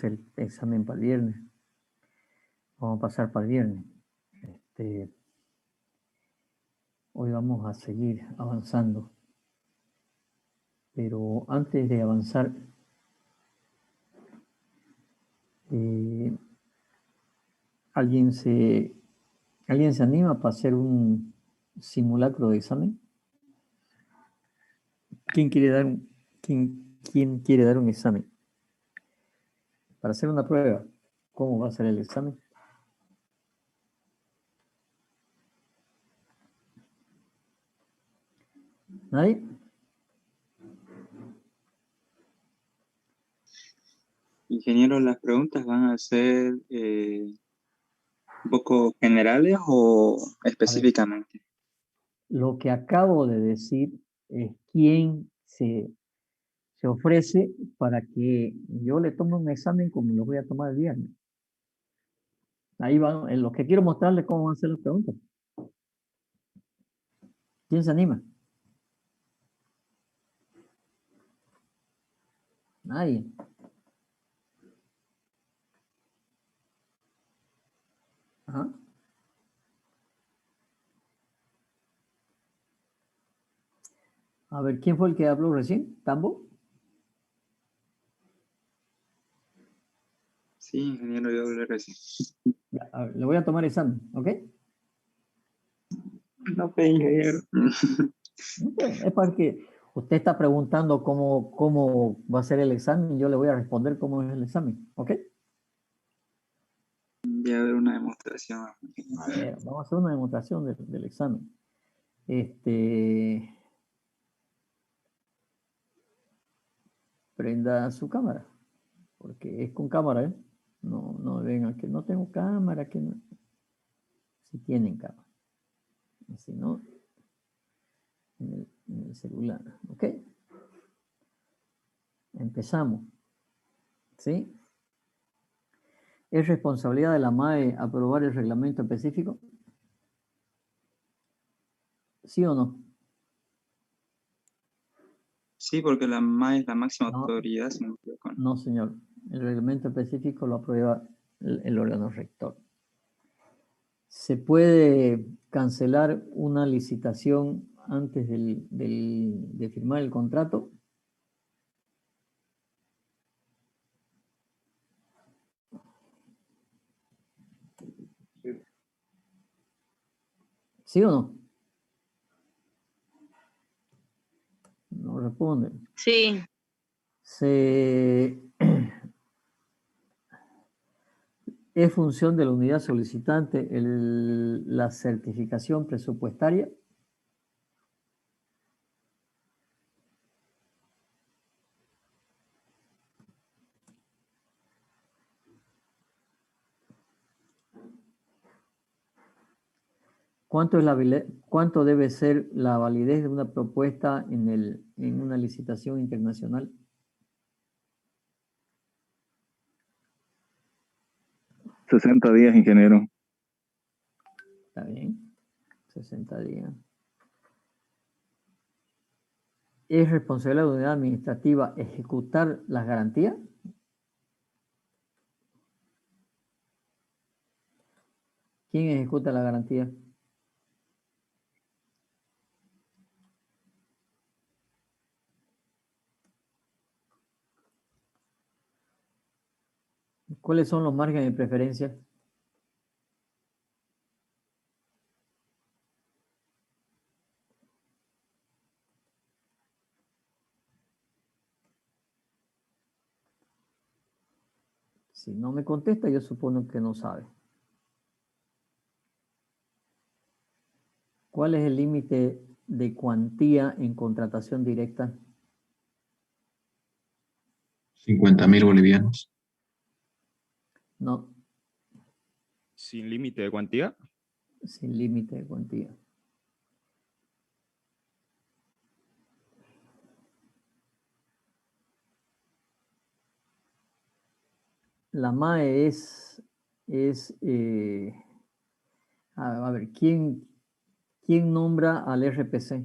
el examen para el viernes. Vamos a pasar para el viernes. Hoy vamos a seguir avanzando. Pero antes de avanzar, ¿alguien se anima para hacer un simulacro de examen? ¿Quién quiere dar un examen? Para hacer una prueba, ¿cómo va a ser el examen? ¿Nadie? Ingeniero, las preguntas van a ser un poco generales o específicamente. Lo que acabo de decir es quién se ofrece para que yo le tome un examen como lo voy a tomar el viernes. Ahí van, en lo que quiero mostrarles cómo van a ser las preguntas. ¿Quién se anima? Nadie. Ajá. A ver, ¿quién fue el que habló recién? ¿Tambo? Sí, ingeniero, yo hablé recién. Ya, a ver, le voy a tomar examen, ¿ok? No, pues, ingeniero. Okay. Es para que usted está preguntando cómo va a ser el examen y yo le voy a responder cómo es el examen, ¿ok? Voy a ver una demostración. A ver, vamos a hacer una demostración del examen. Prenda su cámara, porque es con cámara, ¿eh? No vengan que no tengo cámara, que no. Si tienen cámara. Y si no, en el celular, ¿ok? Empezamos, ¿sí? ¿Es responsabilidad de la MAE aprobar el reglamento específico? ¿Sí o no? Sí, porque la MAE es la máxima No, autoridad. Si no me equivoco. no, señor. El reglamento específico lo aprueba el órgano rector. ¿Se puede cancelar una licitación antes de firmar el contrato? ¿Sí o no? No responde. Sí. ¿Es función de la unidad solicitante la certificación presupuestaria? ¿Cuánto debe ser la validez de una propuesta en una licitación internacional? $60 días, ingeniero. Está bien, 60 días. ¿Es responsabilidad de la unidad administrativa ejecutar las garantías? ¿Quién ejecuta la garantía? ¿Cuáles son los márgenes de preferencia? Si no me contesta, yo supongo que no sabe. ¿Cuál es el límite de cuantía en contratación directa? 50.000 bolivianos. No, ¿Sin límite de cuantía? sin límite de cuantía. La MAE a ver, ¿quién nombra al RPC?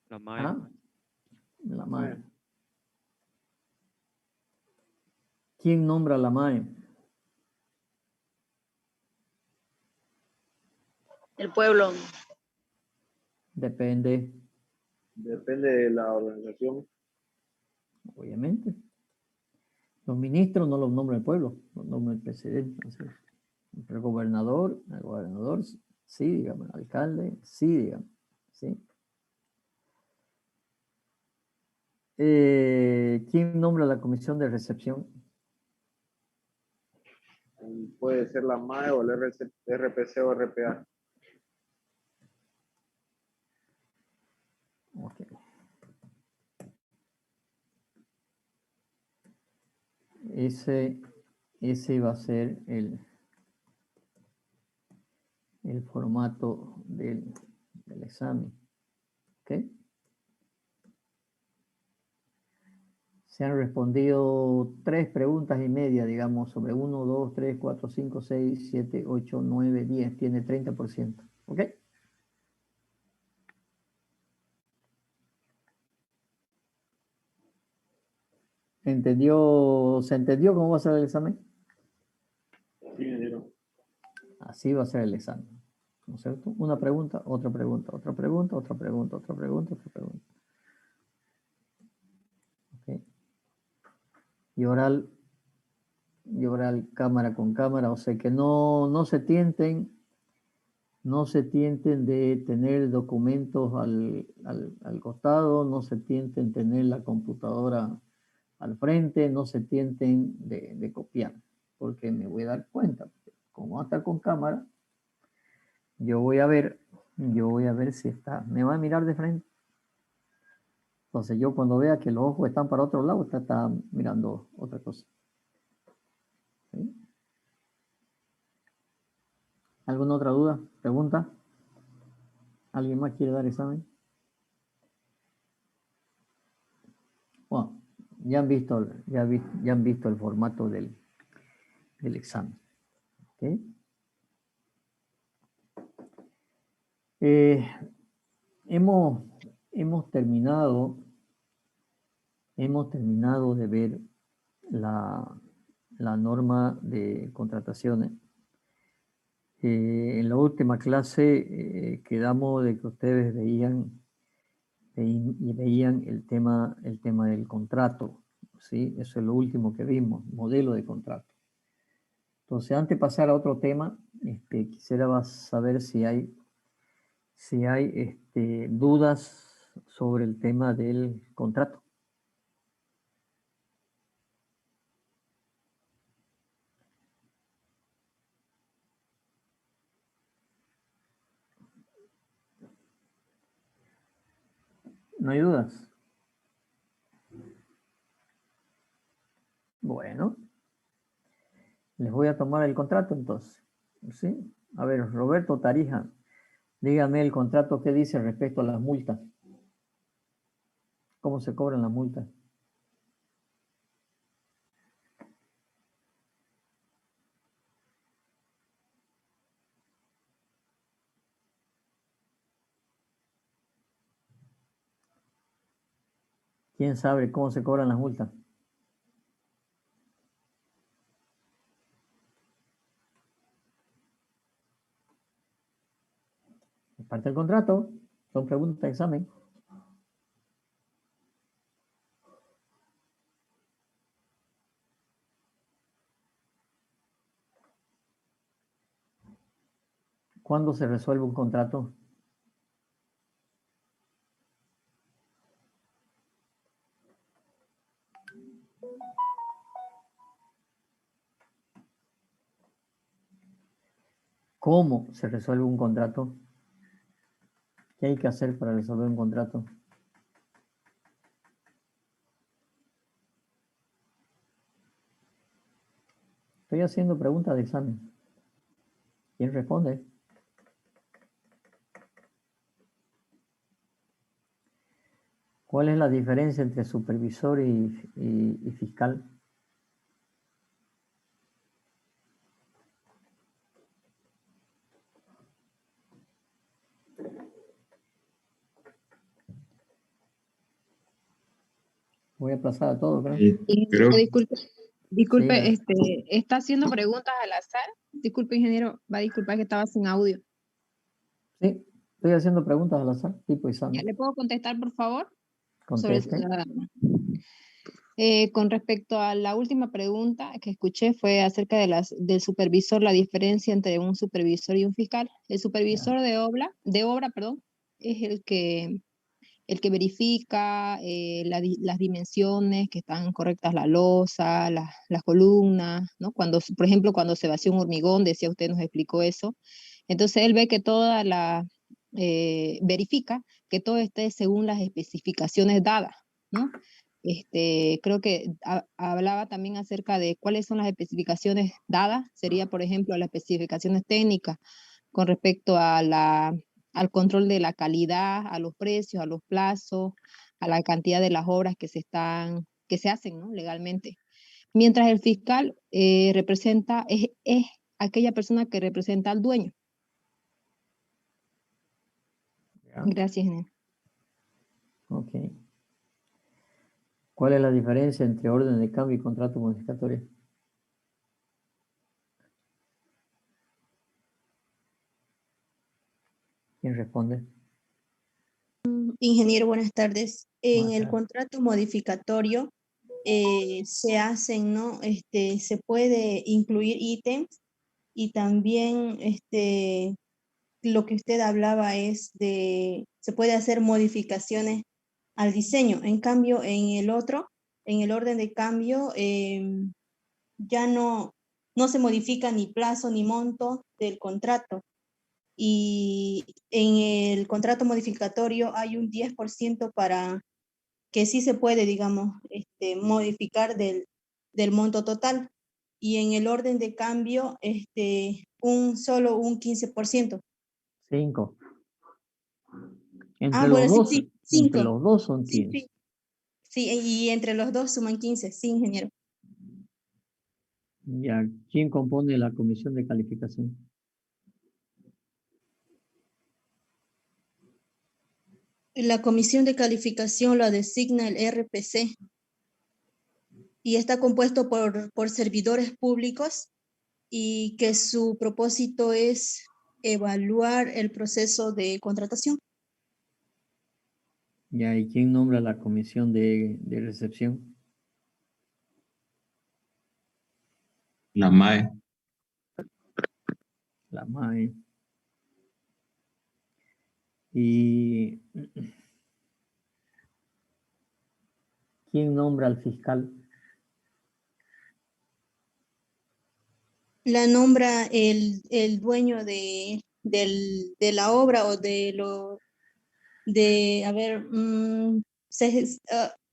La MAE. ¿Ah? La MAE. ¿Quién nombra la MAE? El pueblo. Depende, Depende de la organización. obviamente. Los ministros no los nombra el pueblo, los nombra el presidente. Así es. El gobernador sí, digamos, el alcalde, sí, digamos, sí. ¿Quién nombra la comisión de recepción? Puede ser la MAE o el RPC o RPA. Ok. Ese va a ser el formato del examen. ¿Ok? Se han respondido 3 preguntas y media, digamos, sobre 1, 2, 3, 4, 5, 6, 7, 8, 9, 10. Tiene 30%. ¿Ok? ¿Se entendió cómo va a ser el examen? Sí, ingeniero. Así va a ser el examen. ¿No es cierto? Una pregunta, otra pregunta, otra pregunta, otra pregunta, otra pregunta, otra pregunta. ¿Ok? Y oral cámara con cámara, o sea que no se tienten de tener documentos al costado, no se tienten tener la computadora al frente, no se tienten de copiar, porque me voy a dar cuenta, como va a estar con cámara, yo voy a ver si está, me va a mirar de frente. Entonces yo cuando vea que los ojos están para otro lado, está mirando otra cosa. ¿Sí? ¿Alguna otra duda? ¿Pregunta? ¿Alguien más quiere dar examen? Bueno, ya han visto el formato del examen. ¿Okay? Hemos terminado de ver la norma de contrataciones. En la última clase quedamos de que ustedes veían el tema del contrato, ¿sí? Eso es lo último que vimos, modelo de contrato. Entonces, antes de pasar a otro tema, quisiera saber si hay dudas sobre el tema del contrato. ¿No hay dudas? Bueno, les voy a tomar el contrato entonces. ¿Sí? A ver, Roberto Tarija, dígame el contrato que dice respecto a las multas. ¿Cómo se cobran las multas? ¿Quién sabe cómo se cobran las multas? Es parte del contrato, son preguntas de examen. ¿Cuándo se resuelve un contrato? ¿Cómo se resuelve un contrato? ¿Qué hay que hacer para resolver un contrato? Estoy haciendo preguntas de examen. ¿Quién responde? ¿Cuál es la diferencia entre supervisor y fiscal? Voy a pasar a todo, ¿verdad? Creo, Disculpe. Disculpe, Sí, está haciendo preguntas al azar. Disculpe, ingeniero, va a disculpar que estaba sin audio. sí, estoy haciendo preguntas al azar, tipo ¿Ya examen. le puedo contestar, por favor? Conteste. Con respecto a la última pregunta que escuché fue acerca de del supervisor, la diferencia entre un supervisor y un fiscal. El supervisor de obra, perdón, es el que verifica las dimensiones, que están correctas la losa, las columnas, ¿no? Cuando, por ejemplo, cuando se vacía un hormigón, decía usted, nos explicó eso. Entonces él ve que verifica que todo esté según las especificaciones dadas, ¿no? Creo que hablaba también acerca de cuáles son las especificaciones dadas, sería, por ejemplo, las especificaciones técnicas con respecto a al control de la calidad, a los precios, a los plazos, a la cantidad de las obras que se hacen, ¿no? Legalmente. Mientras el fiscal es aquella persona que representa al dueño. Ya, Gracias, Inés. ok. ¿Cuál es la diferencia entre orden de cambio y contrato modificatorio? ¿Quién responde? Ingeniero, buenas tardes. En Buenas el tardes. contrato modificatorio se hacen, ¿no? Se puede incluir ítems y también lo que usted hablaba es se puede hacer modificaciones al diseño. En cambio, en el orden de cambio, ya no se modifica ni plazo ni monto del contrato. Y en el contrato modificatorio hay un 10% para que sí se puede, digamos, modificar del monto total. Y en el orden de cambio, solo un 15%. 5. Ah, bueno, sí, sí, Entre 5. los dos son Sí, 15. sí. Sí, y entre los dos suman 15, sí, ingeniero. Ya, ¿quién compone la comisión de calificación? La comisión de calificación la designa el RPC y está compuesto por servidores públicos y que su propósito es evaluar el proceso de contratación. Ya, ¿y quién nombra la comisión de recepción? La MAE. La MAE. ¿Y quién nombra al fiscal? La nombra el dueño de la obra o a ver,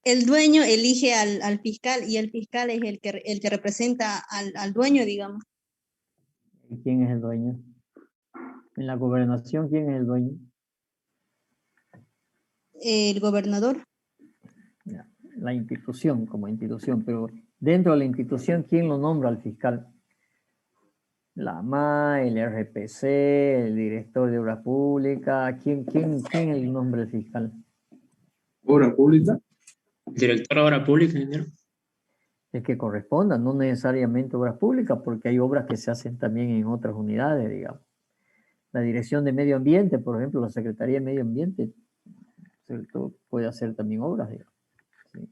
el dueño elige al fiscal y el fiscal es el que representa al dueño, digamos. ¿Y quién es el dueño? En la gobernación, ¿quién es el dueño? El gobernador. Ya, la institución como institución, pero dentro de la institución, ¿quién lo nombra al fiscal? La MAE, el RPC, el director de obra pública. ¿Quién nombra al fiscal? Obra pública. Director de Obra Pública, ingeniero. El que corresponda, no necesariamente obras públicas, porque hay obras que se hacen también en otras unidades, digamos. La Dirección de Medio Ambiente, por ejemplo, la Secretaría de Medio Ambiente, ¿cierto? Puede hacer también obras, digamos. ¿Sí?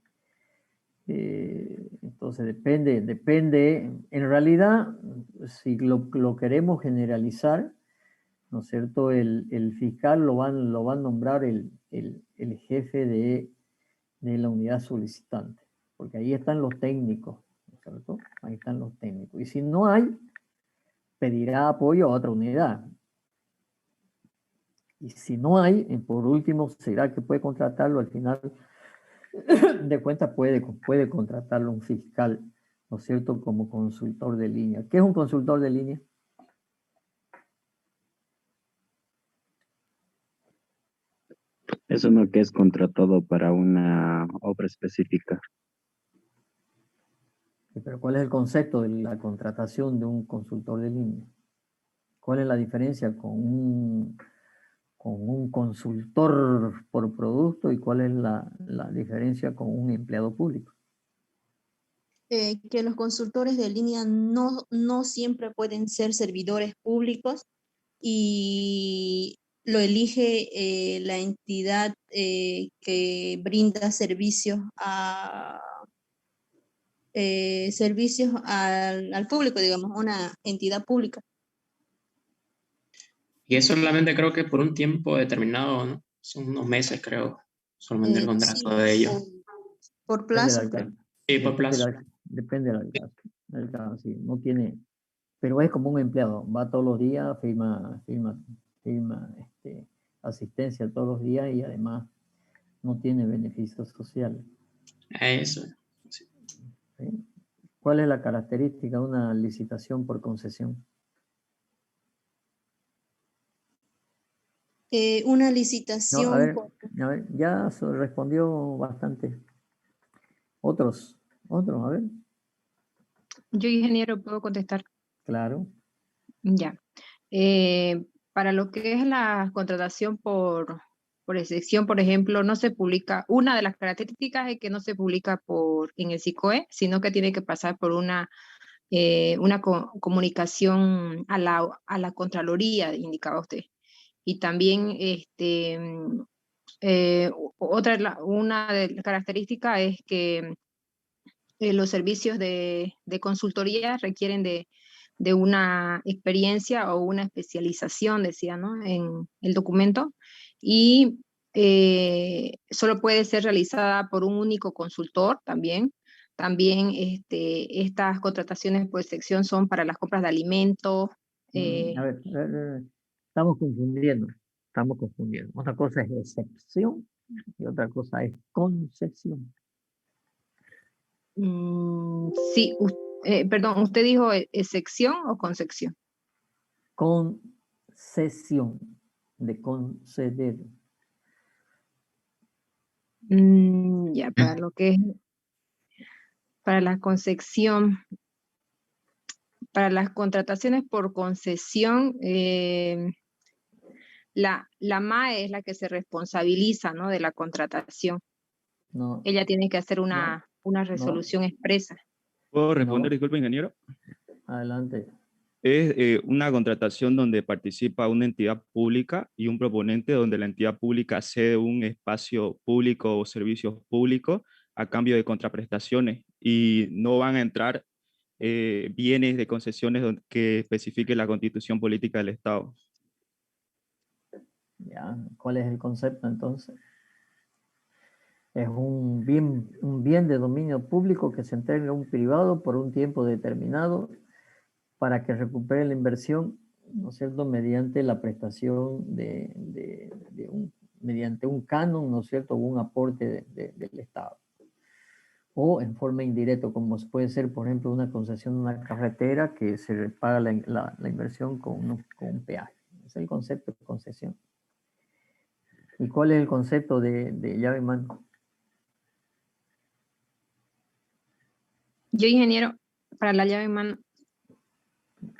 Entonces depende, en realidad, si lo queremos generalizar, ¿no es cierto? El fiscal lo va a nombrar el jefe de la unidad solicitante, porque ahí están los técnicos, ¿no es cierto? Ahí están los técnicos. Y si no hay, pedirá apoyo a otra unidad. Y si no hay, por último, será que puede contratarlo al final de cuentas, puede contratarlo un fiscal, ¿no es cierto? Como consultor de línea. ¿Qué es un consultor de línea? Eso no que es contratado para una obra específica. Pero ¿cuál es el concepto de la contratación de un consultor de línea? ¿Cuál es la diferencia con un consultor por producto y cuál es la diferencia con un empleado público? que los consultores de línea no siempre pueden ser servidores públicos y lo elige la entidad que brinda servicios al público, digamos, una entidad pública. Y es solamente creo que por un tiempo determinado, ¿no? Son unos meses, creo, solamente el contrato Sí, de ellos. por Depende plazo, del creo. caso. Sí, por plazo. Depende del caso. Del caso, sí. No tiene, pero es como un empleado. Va todos los días, firma asistencia todos los días y además no tiene beneficios sociales. Eso. Sí. ¿Sí? ¿Cuál es la característica de una licitación por concesión? Una No, licitación a ver, ya respondió bastante. Otros, a ver, Yo, ingeniero, puedo contestar. claro. Ya. Para lo que es la contratación por excepción, por ejemplo, no se publica, una de las características es que no se publica en el SICOE, sino que tiene que pasar por una comunicación a la Contraloría, indicaba usted. Y también una de las características es que los servicios de consultoría requieren de una experiencia o una especialización, decía, ¿no? En el documento, y solo puede ser realizada por un único consultor también. También estas contrataciones por sección son para las compras de alimentos. A ver, estamos confundiendo. Una cosa es excepción y otra cosa es concesión. Sí, perdón, ¿usted dijo excepción o concesión? Concesión, de conceder. Ya, para lo que es, para la concesión, para las contrataciones por concesión, la MAE es la que se responsabiliza, ¿no? De la contratación. No, Ella tiene que hacer no, una resolución expresa. ¿Puedo responder, no. disculpe, ingeniero? Adelante. Es una contratación donde participa una entidad pública y un proponente donde la entidad pública cede un espacio público o servicios públicos a cambio de contraprestaciones y no van a entrar bienes de concesiones que especifique la Constitución Política del Estado. Ya, ¿cuál es el concepto entonces? Es un bien de dominio público que se entrega a un privado por un tiempo determinado para que recupere la inversión, ¿no es cierto?, mediante la prestación mediante un canon, ¿no es cierto?, o un aporte del Estado. O en forma indirecta, como puede ser, por ejemplo, una concesión de una carretera que se paga la inversión con un peaje. Es el concepto de concesión. ¿Y cuál es el concepto de llave en mano? Yo, ingeniero, para la llave en mano,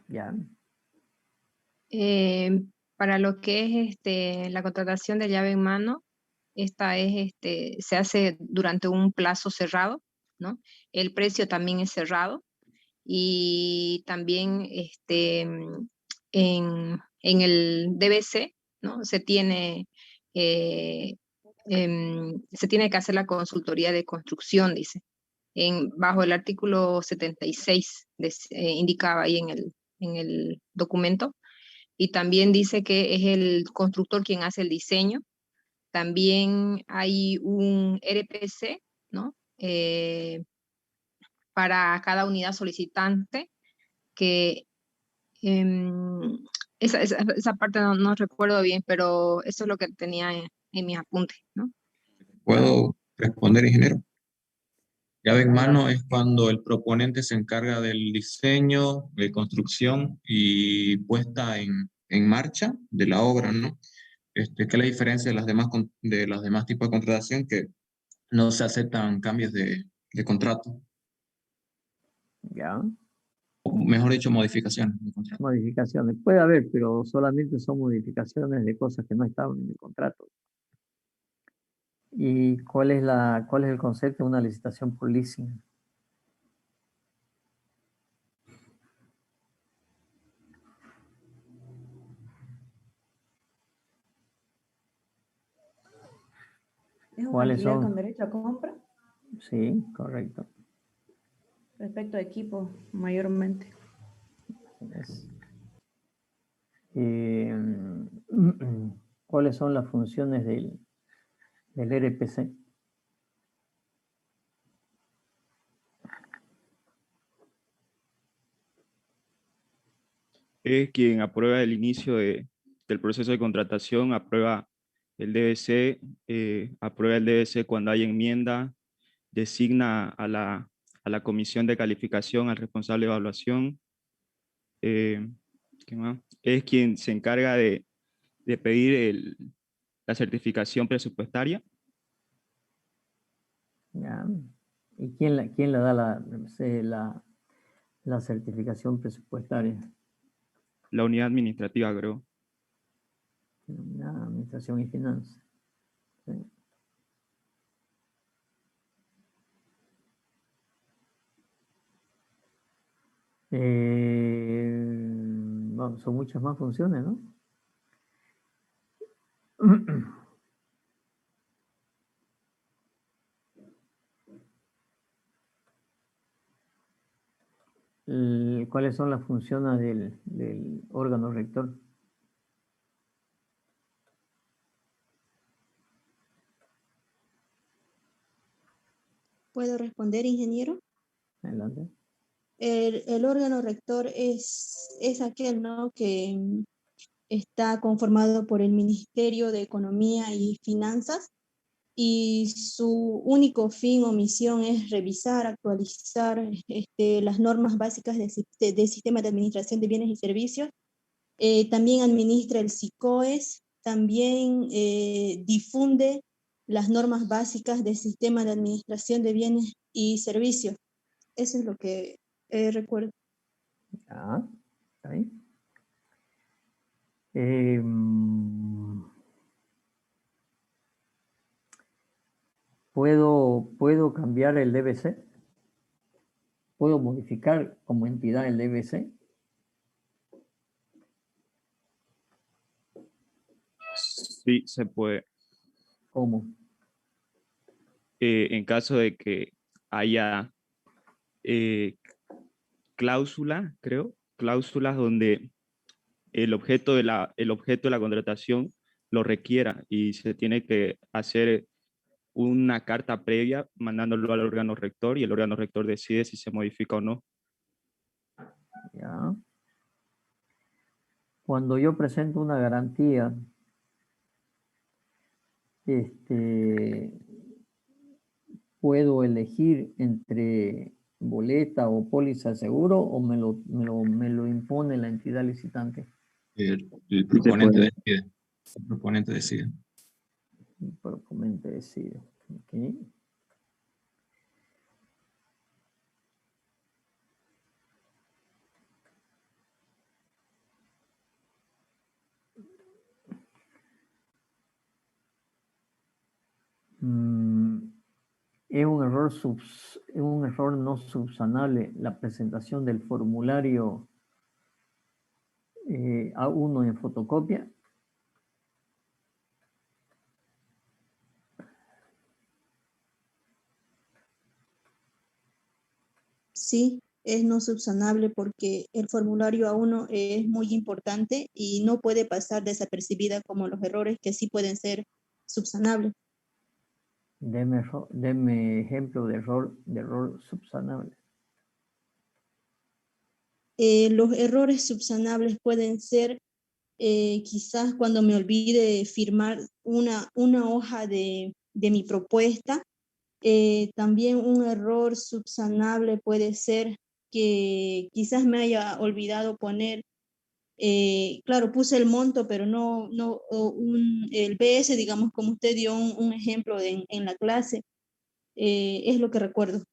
Ya. para lo que es la contratación de llave en mano, esta se hace durante un plazo cerrado, ¿no? El precio también es cerrado y también en el DBC, ¿no? Se tiene que hacer la consultoría de construcción, dice. Bajo el artículo 76 indicaba ahí en el documento, y también dice que es el constructor quien hace el diseño. También hay un RPC, ¿no? Para cada unidad solicitante, que esa parte no recuerdo bien, pero eso es lo que tenía en mis apuntes, ¿no? ¿Puedo responder, ingeniero? Llave en mano es cuando el proponente se encarga del diseño, de construcción y puesta en marcha de la obra, ¿no? ¿Qué es la diferencia de los demás tipos de contratación? Que no se aceptan cambios de contrato, Ya. o mejor dicho, modificaciones de contrato. Modificaciones. Puede haber, pero solamente son modificaciones de cosas que no estaban en el contrato. ¿Y cuál es el concepto de una licitación por leasing? ¿Es un ¿Cuáles alquiler son? con derecho a compra? Sí, correcto. Respecto a equipo, mayormente. Es- eh, ¿Cuáles son las funciones del RPC? Es quien aprueba el inicio del proceso de contratación, aprueba el DBC, aprueba el DBC cuando hay enmienda, designa a la comisión de calificación, al responsable de evaluación. ¿Qué más? Es quien se encarga de pedir la certificación presupuestaria. Ya. ¿Y quién le da la certificación presupuestaria? La unidad administrativa, creo. La Administración y Finanzas. Sí. Bueno, son muchas más funciones, ¿no? ¿Cuáles son las funciones del órgano rector? ¿Puedo responder, ingeniero? Adelante. El órgano rector es aquel, ¿no?, que está conformado por el Ministerio de Economía y Finanzas, y su único fin o misión es revisar, actualizar las normas básicas del sistema de administración de bienes y servicios. También administra el SICOES, también difunde las normas básicas del sistema de administración de bienes y servicios. Eso es lo que recuerdo. Ah, está bien. ¿Puedo cambiar el DBC? ¿Puedo modificar como entidad el DBC? Sí, se puede. ¿Cómo? En caso de que haya cláusulas donde el objeto de la contratación lo requiera y se tiene que hacer una carta previa mandándolo al órgano rector y el órgano rector decide si se modifica o no. Ya. Cuando yo presento una garantía, ¿puedo elegir entre boleta o póliza de seguro o me lo impone la entidad licitante? El proponente decide. El proponente decide. El proponente decide. Ok. Es un error no subsanable la presentación del formulario A1 en fotocopia. Sí, es no subsanable porque el formulario A1 es muy importante y no puede pasar desapercibida como los errores que sí pueden ser subsanables. Deme ejemplo de error subsanable. Los errores subsanables pueden ser quizás cuando me olvide firmar una hoja de mi propuesta. También un error subsanable puede ser que quizás me haya olvidado poner, claro, puse el monto, pero el BS, digamos, como usted dio un ejemplo en la clase, es lo que recuerdo.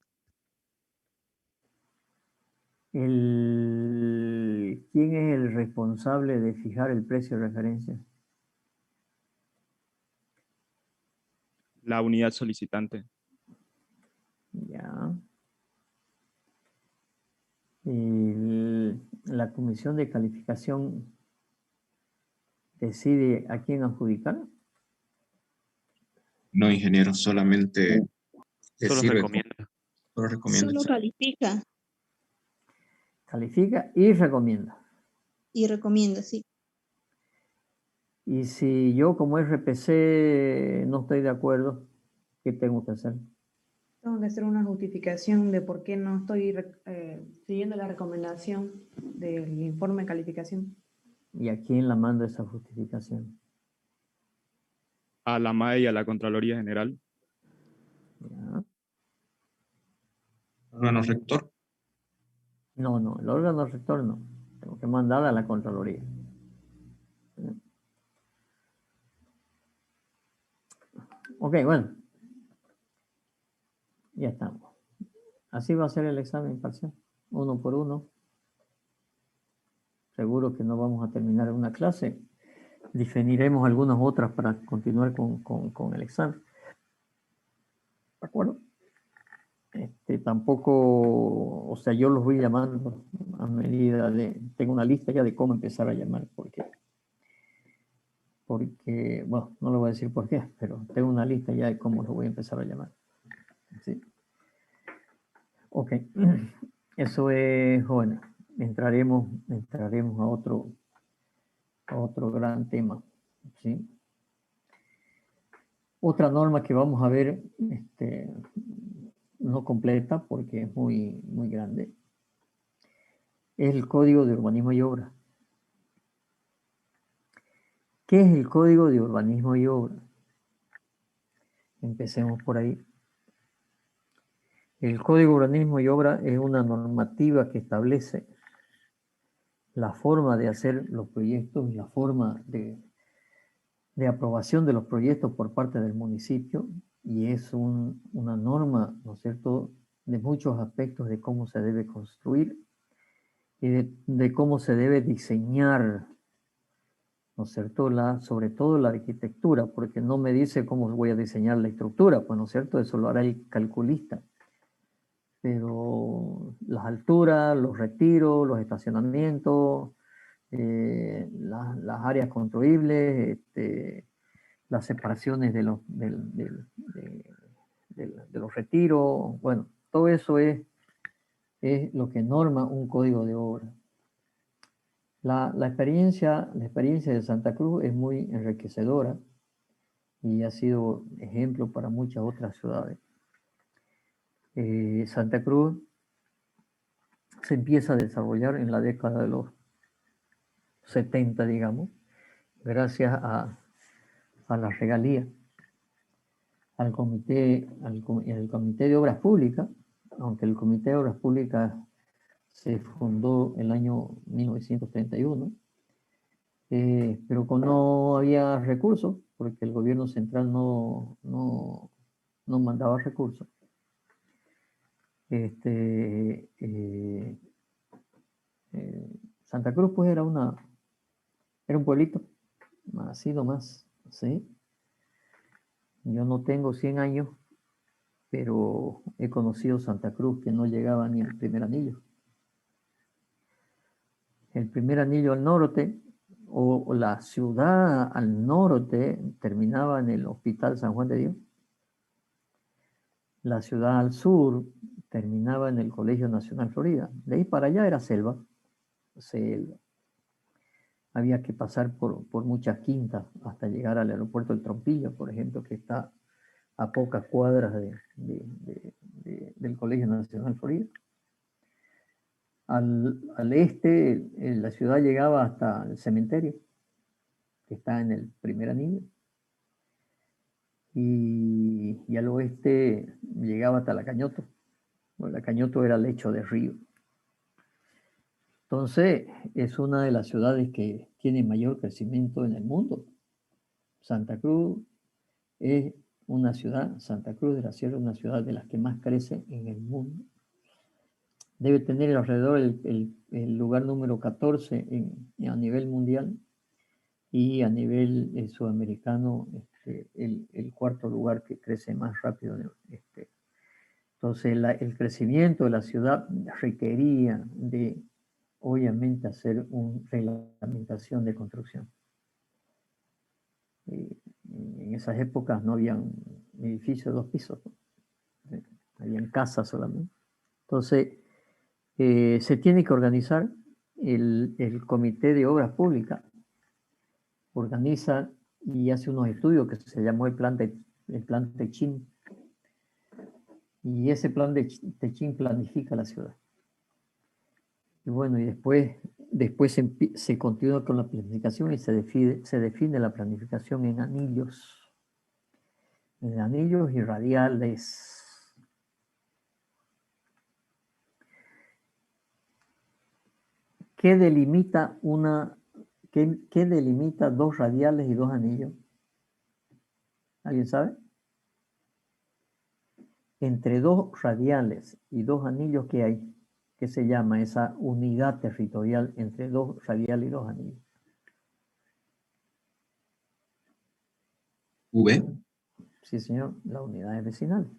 ¿Quién es el responsable de fijar el precio de referencia? La unidad solicitante. Ya. La comisión de calificación decide a quién adjudicar. No, ingeniero, solamente le Solo sirve. recomienda. Solo recomiendo. Solo califica Califica y recomienda. y recomienda, sí. Y si yo como RPC no estoy de acuerdo, ¿qué tengo que hacer? Tengo que hacer una justificación de por qué no estoy siguiendo la recomendación del informe de calificación. ¿Y a quién la mando esa justificación? A la MAE y a la Contraloría General. ¿Ya? Órgano rector. No, no, el órgano rector no. Tengo que mandarla a la Contraloría. Ok, bueno. Ya estamos. Así va a ser el examen parcial. 1 por 1. Seguro que no vamos a terminar una clase. Definiremos algunas otras para continuar con el examen. ¿De acuerdo? Tampoco, o sea, yo los voy llamando a medida de, tengo una lista ya de cómo empezar a llamar, porque, bueno, no le voy a decir por qué, pero tengo una lista ya de cómo los voy a empezar a llamar. ¿Sí? Ok, eso es, bueno, entraremos a otro gran tema, ¿sí? Otra norma que vamos a ver, no completa porque es muy, muy grande, es el Código de Urbanismo y Obra. ¿Qué es el Código de Urbanismo y Obra? Empecemos por ahí. El Código de Urbanismo y Obra es una normativa que establece la forma de hacer los proyectos y la forma de aprobación de los proyectos por parte del municipio, y es una norma, ¿no es cierto?, de muchos aspectos de cómo se debe construir y de cómo se debe diseñar, ¿no es cierto?, sobre todo la arquitectura, porque no me dice cómo voy a diseñar la estructura, pues, ¿no es cierto?, eso lo hará el calculista. Pero las alturas, los retiros, los estacionamientos, las áreas construibles, las separaciones de los retiros, bueno, todo eso es lo que norma un código de obra. La experiencia de Santa Cruz es muy enriquecedora y ha sido ejemplo para muchas otras ciudades. Santa Cruz se empieza a desarrollar en la década de los 70, digamos, gracias a la regalía, al comité de Obras Públicas, aunque el Comité de Obras Públicas se fundó en el año 1931, pero no había recursos, porque el gobierno central no mandaba recursos. Santa Cruz pues era un pueblito, así nomás, ¿sí? Yo no tengo 100 años, pero he conocido Santa Cruz que no llegaba ni al primer anillo. El primer anillo al norte, o la ciudad al norte, terminaba en el Hospital San Juan de Dios. La ciudad al sur terminaba en el Colegio Nacional Florida. De ahí para allá era selva. Había que pasar por muchas quintas hasta llegar al aeropuerto del Trompillo, por ejemplo, que está a pocas cuadras del Colegio Nacional Florida. Al este, la ciudad llegaba hasta el cementerio, que está en el primer anillo. Y al oeste llegaba hasta la Cañoto. Bueno, la Cañoto era lecho de río. Entonces, es una de las ciudades que tiene mayor crecimiento en el mundo. Santa Cruz es una ciudad, Santa Cruz de la Sierra es una ciudad de las que más crece en el mundo. Debe tener alrededor el lugar número 14 a nivel mundial, y a nivel sudamericano el cuarto lugar que crece más rápido. Entonces el crecimiento de la ciudad requería de, obviamente, hacer una reglamentación de construcción. En esas épocas no habían edificios de 2 pisos, ¿no? Habían casas solamente. Entonces, se tiene que organizar el Comité de Obras Públicas. Organiza y hace unos estudios que se llamó el plan Techín. Y ese plan de Techín planifica la ciudad. Y bueno, y después se continúa con la planificación y se define la planificación en anillos y radiales. ¿Qué delimita qué delimita 2 radiales y 2 anillos? ¿Alguien sabe? Entre 2 radiales y 2 anillos, ¿qué hay? ¿Qué se llama esa unidad territorial entre 2 radiales y 2 anillos? V. Sí, señor, la unidad vecinal.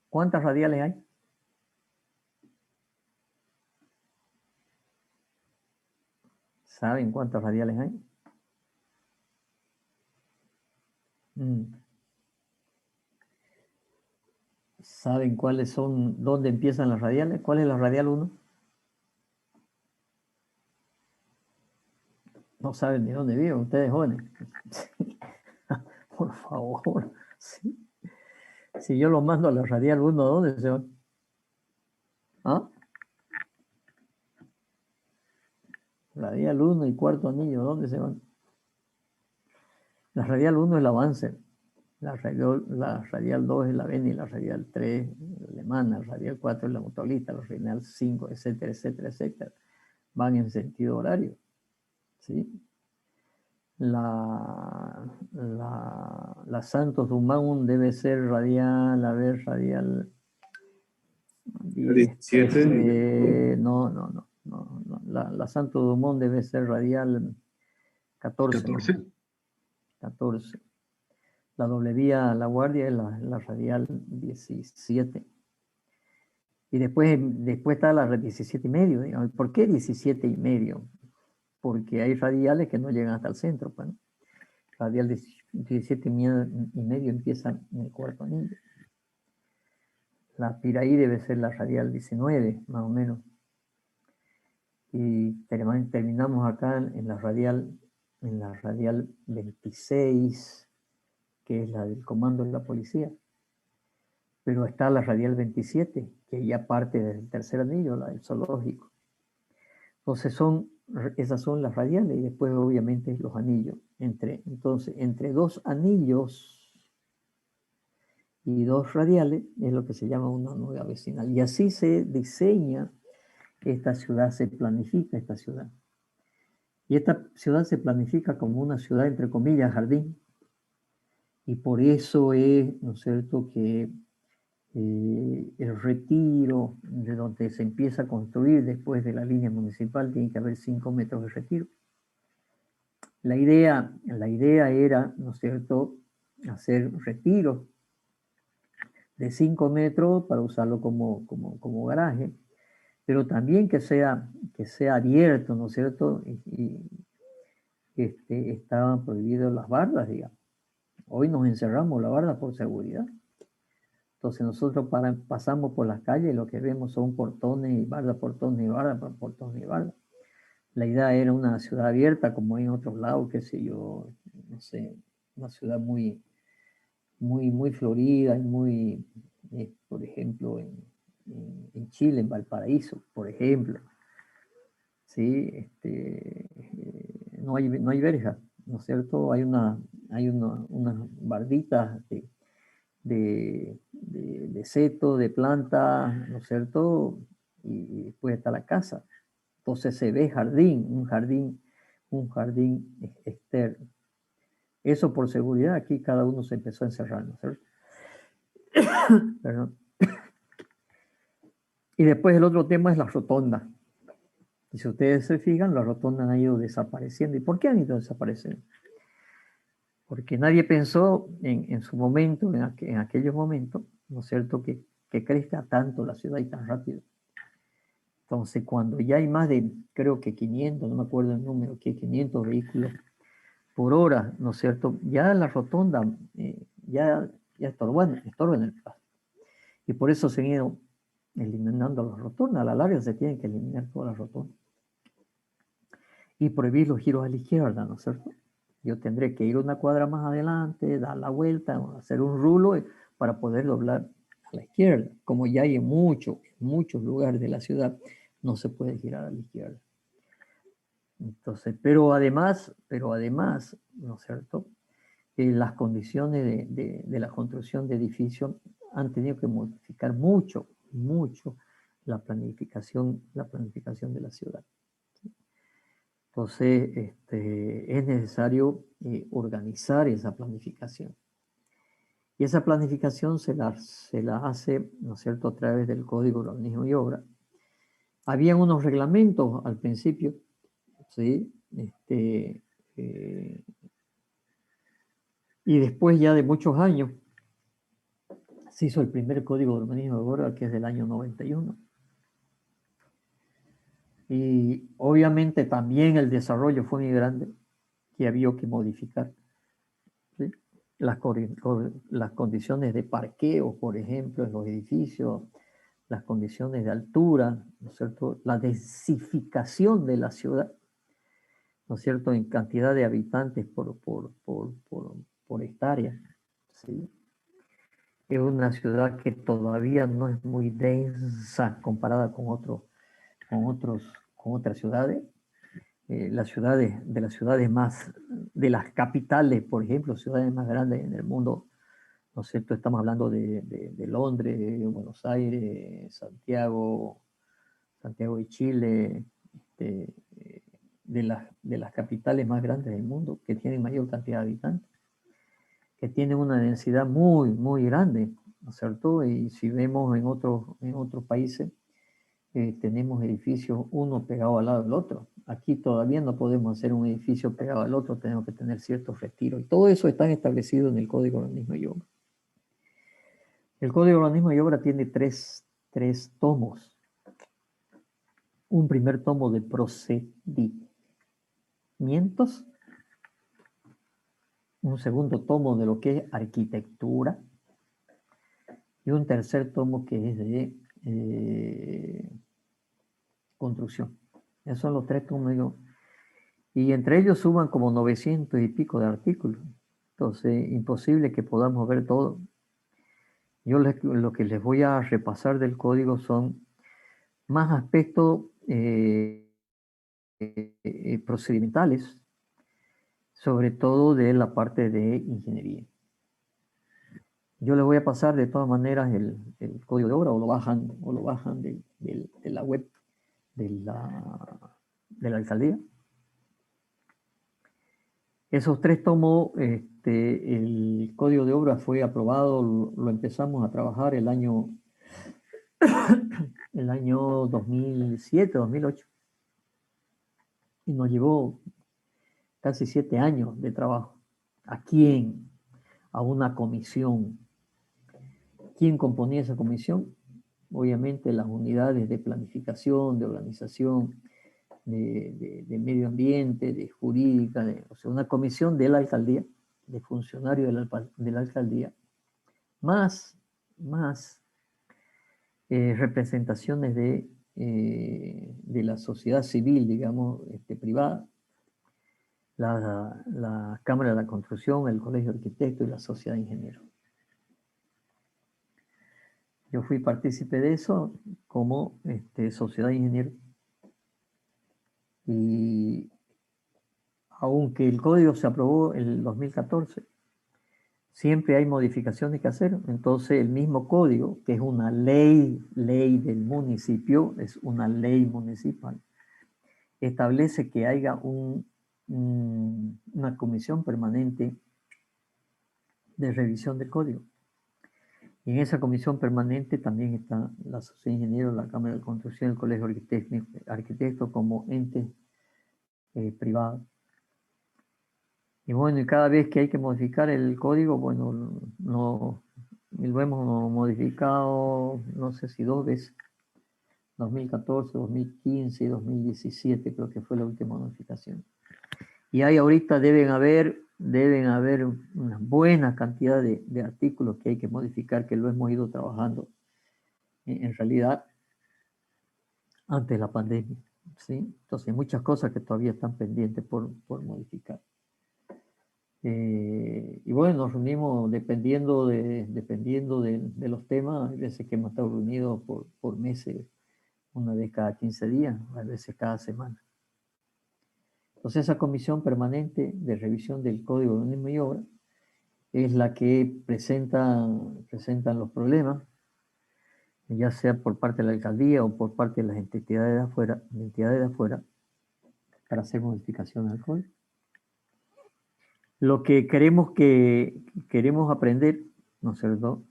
¿Cuántas radiales hay? ¿Saben cuántas radiales hay? ¿Saben dónde empiezan las radiales? ¿Cuál es la radial 1? No saben ni dónde viven ustedes, jóvenes. Por favor. ¿Sí? Si yo lo mando a la radial 1, ¿a dónde se van? ¿Ah? Radial 1 y cuarto anillo, ¿dónde se van? La radial 1 es el avance. La radial 2 es la Beni, la radial 3 la alemana, la radial 4 es la mutualista, la radial 5, etcétera, etcétera, etcétera. Van en sentido horario. ¿Sí? La Santos Dumont debe ser radial, a ver, radial 10, no. La Santos Dumont debe ser radial 14. 14. La doble vía La Guardia es la radial 17. Y después está la red 17,5. Digamos. ¿Por qué 17,5? Porque hay radiales que no llegan hasta el centro. Pues, ¿no? Radial 17,5 empieza en el cuarto anillo. La Piraí debe ser la radial 19, más o menos. Y terminamos acá en la radial 26, que es la del comando de la policía. Pero está la radial 27, que ya parte del tercer anillo, la del zoológico. Entonces esas son las radiales y después obviamente los anillos. Entonces, entre 2 anillos y 2 radiales es lo que se llama una unidad vecinal. Y así se diseña esta ciudad, se planifica esta ciudad. Y esta ciudad se planifica como una ciudad, entre comillas, jardín. Y por eso es, ¿no es cierto?, que el retiro, de donde se empieza a construir después de la línea municipal, tiene que haber 5 metros de retiro. La idea era, ¿no es cierto?, hacer retiros de 5 metros para usarlo como garaje, pero también que sea abierto, ¿no es cierto? Y estaban prohibidas las bardas, digamos. Hoy nos encerramos la barda por seguridad. Entonces nosotros pasamos por las calles y lo que vemos son portones y bardas, portones y bardas, portones y bardas. La idea era una ciudad abierta como hay en otros lados, qué sé yo, no sé, una ciudad muy florida y muy, por ejemplo, en Chile, en Valparaíso, por ejemplo. ¿Sí? No hay verjas, ¿no es cierto? Hay unas barditas de seto, de planta, ¿no es cierto? Y después está la casa. Entonces se ve un jardín externo. Eso por seguridad, aquí cada uno se empezó a encerrar, ¿no es cierto? Perdón. Y después el otro tema es la rotonda. Y si ustedes se fijan, las rotondas han ido desapareciendo. ¿Y por qué han ido desapareciendo? Porque nadie pensó en su momento, en aquellos momentos, ¿no es cierto?, que crezca tanto la ciudad y tan rápido. Entonces, cuando ya hay más de, creo que 500, no me acuerdo el número, que 500 vehículos por hora, ¿no es cierto? Ya la rotonda ya estorba en el paso. Y por eso se han ido eliminando las rotondas. A la larga se tienen que eliminar todas las rotondas. Y prohibir los giros a la izquierda, ¿no es cierto? Yo tendré que ir una cuadra más adelante, dar la vuelta, hacer un rulo para poder doblar a la izquierda. Como ya hay en muchos lugares de la ciudad, no se puede girar a la izquierda. Entonces, pero además, ¿no es cierto? Las condiciones de la construcción de edificios han tenido que modificar mucho la planificación de la ciudad. Entonces, es necesario organizar esa planificación. Y esa planificación se la hace, ¿no es cierto?, a través del Código de Urbanismo y Obra. Habían unos reglamentos al principio, ¿sí? Y después ya de muchos años se hizo el primer Código de Urbanismo y Obra, que es del año 91. Y obviamente también el desarrollo fue muy grande, que había que modificar, ¿sí? Las condiciones de parqueo, por ejemplo, en los edificios, las condiciones de altura, ¿no es cierto? La densificación de la ciudad, ¿no es cierto?, en cantidad de habitantes por hectárea, ¿sí? Es una ciudad que todavía no es muy densa comparada con otras ciudades. De las capitales, por ejemplo, ciudades más grandes en el mundo, ¿no es cierto? Estamos hablando de Londres, Buenos Aires, Santiago de Chile, de las capitales más grandes del mundo, que tienen mayor cantidad de habitantes, que tienen una densidad muy grande, ¿no es cierto? Y si vemos en otros países, tenemos edificios uno pegado al lado del otro. Aquí todavía no podemos hacer un edificio pegado al otro, tenemos que tener ciertos retiros. Y todo eso está establecido en el Código de Urbanismo y Obra. El Código de Urbanismo y Obra tiene tres tomos. Un primer tomo de procedimientos, un segundo tomo de lo que es arquitectura y un tercer tomo que es de construcción. Esos son los tres tomos. Y entre ellos suman como 900 y pico de artículos. Entonces, imposible que podamos ver todo. Yo lo que les voy a repasar del código son más aspectos procedimentales, sobre todo de la parte de ingeniería. Yo les voy a pasar de todas maneras el código de obra, o lo bajan de la web de la alcaldía. Esos tres tomos, el código de obra fue aprobado, lo empezamos a trabajar el año 2007, 2008. Y nos llevó casi 7 años de trabajo. ¿A quién? A una comisión. ¿Quién componía esa comisión? Obviamente las unidades de planificación, de organización, de medio ambiente, de jurídica, o sea, una comisión de la alcaldía, de funcionarios de la alcaldía, más representaciones de la sociedad civil, digamos, privada, la Cámara de la Construcción, el Colegio de Arquitectos y la Sociedad de Ingenieros. Yo fui partícipe de eso como sociedad de ingenieros. Y aunque el código se aprobó en el 2014, siempre hay modificaciones que hacer. Entonces el mismo código, que es una ley del municipio, es una ley municipal, establece que haya una comisión permanente de revisión del código. Y en esa comisión permanente también está la Sociedad de Ingenieros, la Cámara de Construcción, el Colegio de Arquitectos como ente privado. Y bueno, y cada vez que hay que modificar el código, bueno, lo hemos modificado, no sé si 2 veces, 2014, 2015 y 2017 creo que fue la última modificación. Y hay ahorita deben haber una buena cantidad de artículos que hay que modificar, que lo hemos ido trabajando en realidad antes de la pandemia, ¿sí? Entonces hay muchas cosas que todavía están pendientes por modificar. Y bueno, nos reunimos dependiendo de los temas. Hay veces que hemos estado reunidos por meses, una vez cada 15 días, a veces cada semana. Entonces esa comisión permanente de revisión del Código de Urbanismo y Obra es la que presentan los problemas, ya sea por parte de la alcaldía o por parte de las entidades de afuera, para hacer modificaciones al código. Lo que queremos aprender, ¿no es cierto?,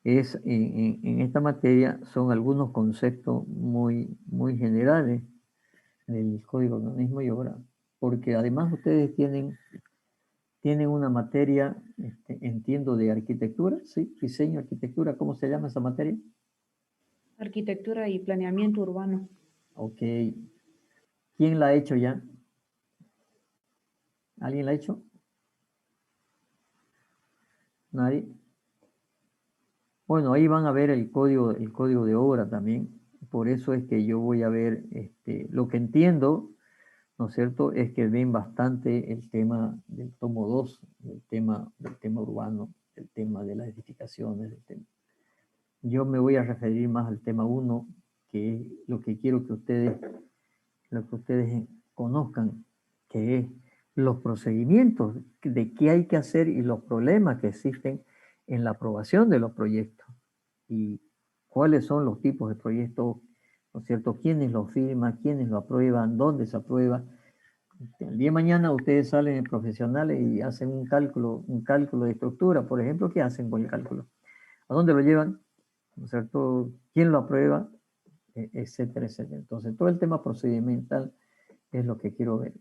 es en esta materia son algunos conceptos muy generales del Código de Urbanismo y Obra, porque además ustedes tienen una materia, entiendo, de arquitectura, ¿sí? Diseño, arquitectura, ¿cómo se llama esa materia? Arquitectura y planeamiento urbano. Ok. ¿Quién la ha hecho ya? ¿Alguien la ha hecho? ¿Nadie? Bueno, ahí van a ver el código de obra también. Por eso es que yo voy a ver, lo que entiendo, ¿no es cierto?, es que ven bastante el tema del tomo 2, del tema urbano, el tema de las edificaciones, Yo me voy a referir más al tema 1, que es lo que quiero que ustedes conozcan, que es los procedimientos de qué hay que hacer y los problemas que existen en la aprobación de los proyectos y cuáles son los tipos de proyectos, ¿no es cierto? ¿Quiénes lo firman? ¿Quiénes lo aprueban? ¿Dónde se aprueba? El día de mañana ustedes salen profesionales y hacen un cálculo de estructura, por ejemplo. ¿Qué hacen con el cálculo? ¿A dónde lo llevan? ¿No es cierto? ¿Quién lo aprueba? Etcétera, etcétera. Entonces, todo el tema procedimental es lo que quiero ver.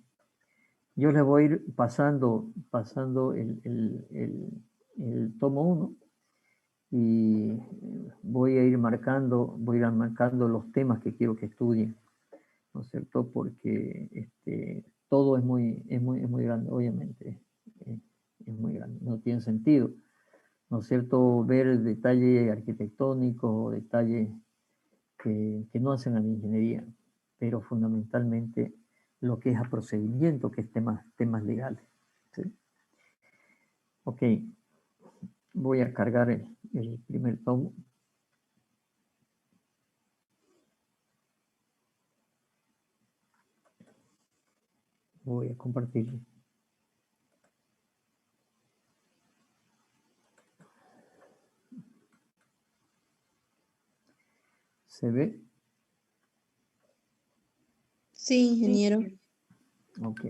Yo les voy a ir pasando el tomo 1 y voy a ir marcando los temas que quiero que estudien, ¿no es cierto? Porque todo es muy grande, obviamente, es muy grande, no tiene sentido, ¿no es cierto?, ver detalles arquitectónicos o detalles que no hacen a la ingeniería, pero fundamentalmente lo que es a procedimiento, que es temas legales, ¿sí? Ok, voy a cargar el primer tomo. Voy a compartirlo. ¿Se ve? Sí, ingeniero. Ok.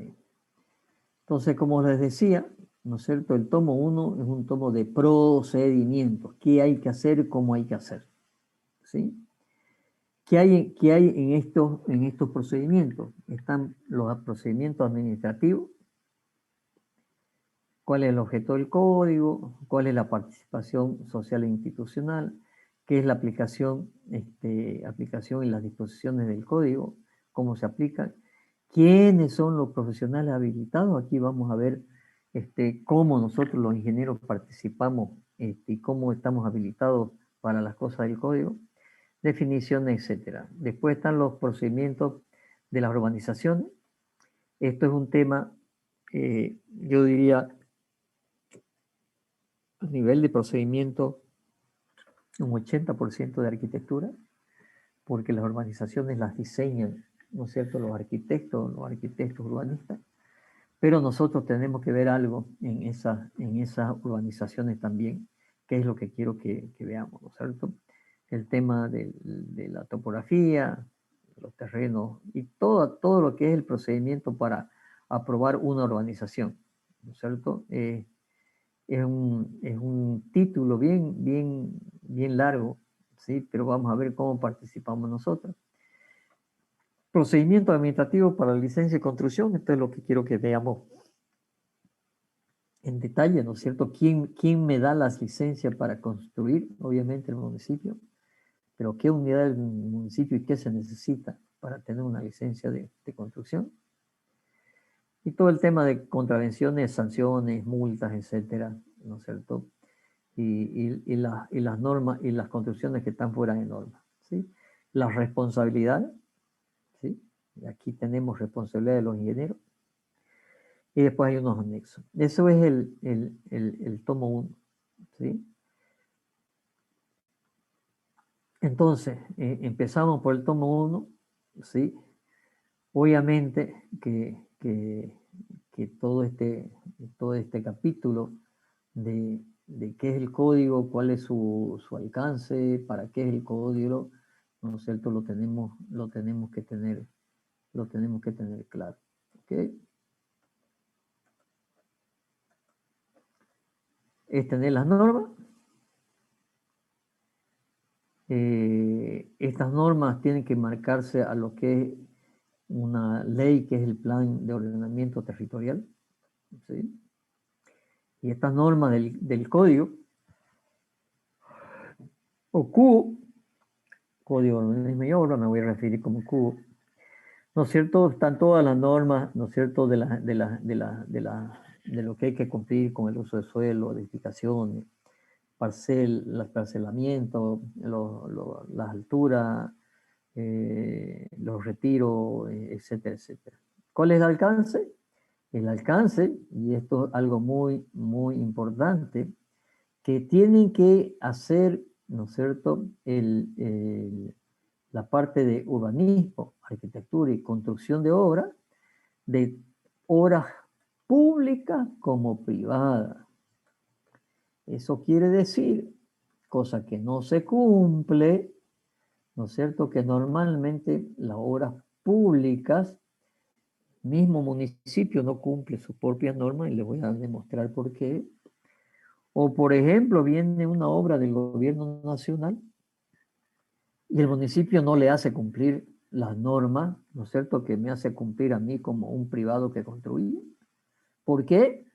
Entonces, como les decía, ¿no es cierto?, el tomo 1 es un tomo de procedimientos. ¿Qué hay que hacer? ¿Cómo hay que hacer? ¿Sí? ¿Qué hay en estos procedimientos? Están los procedimientos administrativos. ¿Cuál es el objeto del código? ¿Cuál es la participación social e institucional? ¿Qué es la aplicación y las disposiciones del código? ¿Cómo se aplican? ¿Quiénes son los profesionales habilitados? Aquí vamos a ver cómo nosotros los ingenieros participamos y cómo estamos habilitados para las cosas del código, definiciones, etc. Después están los procedimientos de las urbanizaciones. Esto es un tema, yo diría, a nivel de procedimiento, un 80% de arquitectura, porque las urbanizaciones las diseñan, ¿no es cierto?, los arquitectos urbanistas, pero nosotros tenemos que ver algo en esas urbanizaciones también, que es lo que quiero que veamos, ¿no es cierto? El tema de la topografía, los terrenos y todo lo que es el procedimiento para aprobar una urbanización, ¿no es cierto? Es un título bien largo, ¿sí? Pero vamos a ver cómo participamos nosotros. Procedimiento administrativo para la licencia de construcción. Esto es lo que quiero que veamos en detalle, ¿no es cierto? ¿Quién me da las licencias para construir? Obviamente el municipio. Pero ¿qué unidad del municipio y qué se necesita para tener una licencia de construcción? Y todo el tema de contravenciones, sanciones, multas, etcétera, ¿no es cierto? Y las normas y las construcciones que están fuera de normas, ¿sí? Las responsabilidades, ¿sí? Y aquí tenemos responsabilidad de los ingenieros. Y después hay unos anexos. Eso es el tomo 1, ¿sí? Entonces, empezamos por el tomo 1, ¿sí? Obviamente que todo este capítulo de qué es el código, cuál es su alcance, para qué es el código, ¿no es cierto? Lo tenemos que tener claro, ¿ok? Es tener las normas. Estas normas tienen que marcarse a lo que es una ley, que es el Plan de Ordenamiento Territorial, ¿sí? Y estas normas del código, o cubo, código de organismo y obra, me voy a referir como cubo, ¿no es cierto? Están todas las normas, ¿no es cierto?, de lo que hay que cumplir con el uso de suelo, edificaciones, parcelamiento, las alturas, los retiros, etcétera, etcétera. ¿Cuál es el alcance? El alcance, y esto es algo muy, muy importante, que tienen que hacer, ¿no es cierto?, la parte de urbanismo, arquitectura y construcción de obras públicas como privadas. Eso quiere decir, cosa que no se cumple, ¿no es cierto?, que normalmente las obras públicas, mismo municipio no cumple sus propias normas, y les voy a demostrar por qué. O, por ejemplo, viene una obra del gobierno nacional y el municipio no le hace cumplir las normas, ¿no es cierto?, que me hace cumplir a mí como un privado que construye. ¿Por qué?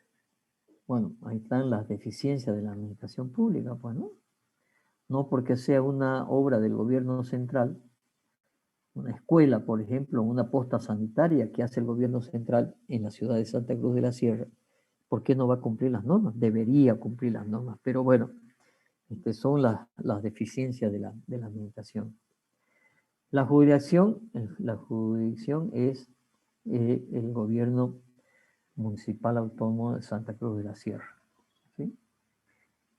Bueno, ahí están las deficiencias de la administración pública, pues, ¿no? No porque sea una obra del gobierno central, una escuela, por ejemplo, una posta sanitaria que hace el gobierno central en la ciudad de Santa Cruz de la Sierra, ¿por qué no va a cumplir las normas? Debería cumplir las normas, pero bueno, son las deficiencias de la administración. La jurisdicción es el gobierno municipal autónomo de Santa Cruz de la Sierra, ¿sí?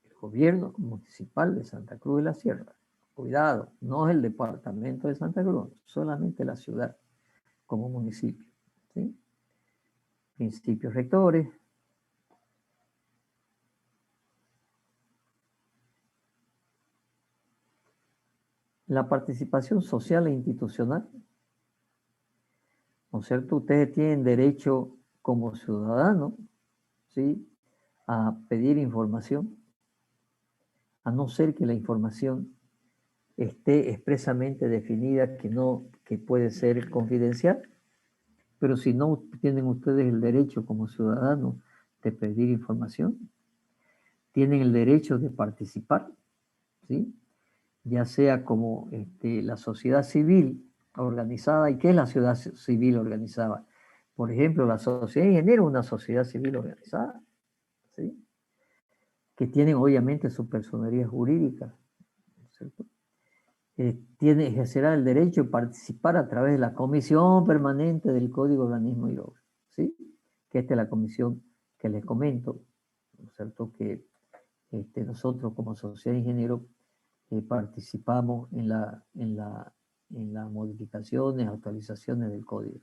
El gobierno municipal de Santa Cruz de la Sierra. Cuidado, no es el departamento de Santa Cruz, solamente la ciudad como municipio, ¿sí? Principios rectores. La participación social e institucional, ¿no es cierto? Ustedes tienen derecho como ciudadanos, ¿sí?, a pedir información, a no ser que la información esté expresamente definida que puede ser confidencial, pero si no, tienen ustedes el derecho como ciudadanos de pedir información, tienen el derecho de participar, ¿sí?, ya sea como la sociedad civil organizada. ¿Y qué es la sociedad civil organizada? Por ejemplo, la sociedad de ingenieros es una sociedad civil organizada, ¿sí?, que tienen obviamente su personería jurídica, ¿cierto? Ejercerá el derecho de participar a través de la Comisión Permanente del Código de Organismo y Obras, ¿sí?, que esta es la comisión que les comento, ¿no es cierto?, que nosotros como sociedad de ingenieros participamos en las modificaciones, actualizaciones del código.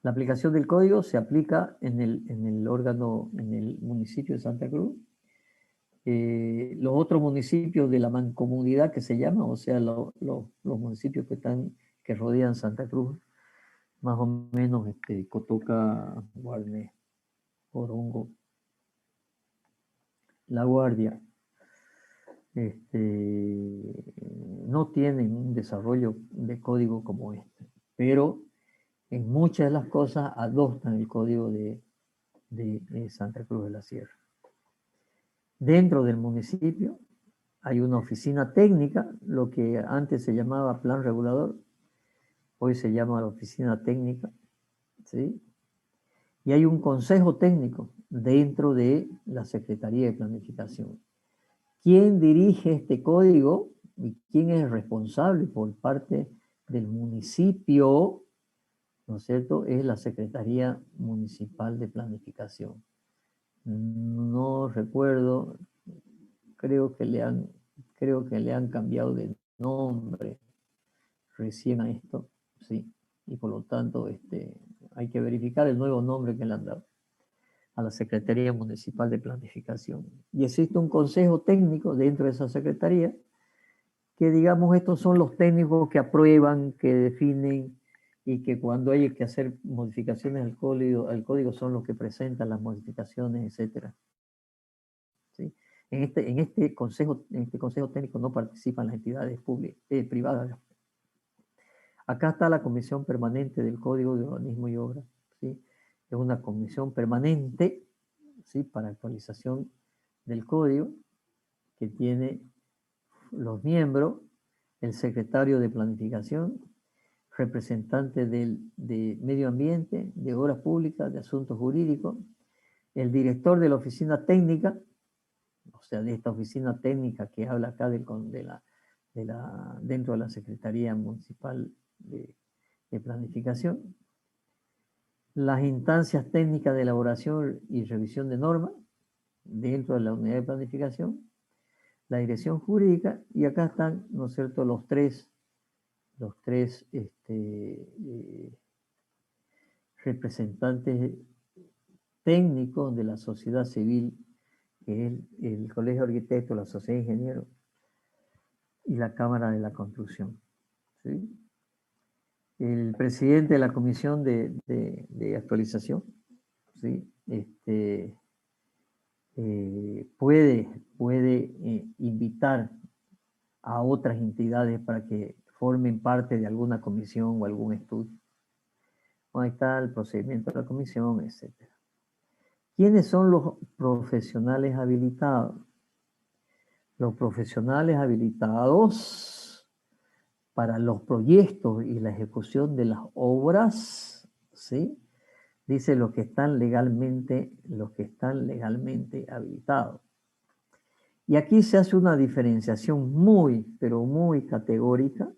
La aplicación del código se aplica en el órgano, en el municipio de Santa Cruz. Los otros municipios de la mancomunidad que se llama, o sea, los municipios que rodean Santa Cruz, más o menos Cotoca, Guarne, Orongo, La Guardia, no tienen un desarrollo de código como este, pero en muchas de las cosas adoptan el código de Santa Cruz de la Sierra. Dentro del municipio hay una oficina técnica, lo que antes se llamaba plan regulador, hoy se llama la oficina técnica, ¿sí? Y hay un consejo técnico dentro de la Secretaría de Planificación. ¿Quién dirige este código y quién es responsable por parte del municipio? ¿No es cierto? Es la Secretaría Municipal de Planificación. No recuerdo, creo que le han cambiado de nombre recién a esto, sí, y por lo tanto hay que verificar el nuevo nombre que le han dado a la Secretaría Municipal de Planificación. Y existe un consejo técnico dentro de esa secretaría que, digamos, estos son los técnicos que aprueban, que definen, y que cuando hay que hacer modificaciones al código son los que presentan las modificaciones, etc. ¿Sí? En este consejo técnico no participan las entidades privadas. Acá está la Comisión Permanente del Código de Urbanismo y Obra, ¿sí? Es una comisión permanente, ¿sí?, para actualización del código, que tiene los miembros, el secretario de Planificación, representante de Medio Ambiente, de Obras Públicas, de Asuntos Jurídicos, el director de la Oficina Técnica, o sea, de esta Oficina Técnica que habla acá dentro de la Secretaría Municipal de Planificación, las instancias técnicas de elaboración y revisión de normas dentro de la unidad de planificación, la dirección jurídica, y acá están, ¿no es cierto?, los tres representantes técnicos de la sociedad civil, que es el Colegio de Arquitectos, la Sociedad de Ingenieros y la Cámara de la Construcción, ¿sí? El presidente de la Comisión de Actualización, ¿sí?, puede invitar a otras entidades para que formen parte de alguna comisión o algún estudio. Ahí está el procedimiento de la comisión, etc. ¿Quiénes son los profesionales habilitados? Los profesionales habilitados para los proyectos y la ejecución de las obras, ¿sí? Dice los que están legalmente habilitados. Y aquí se hace una diferenciación muy, pero muy categórica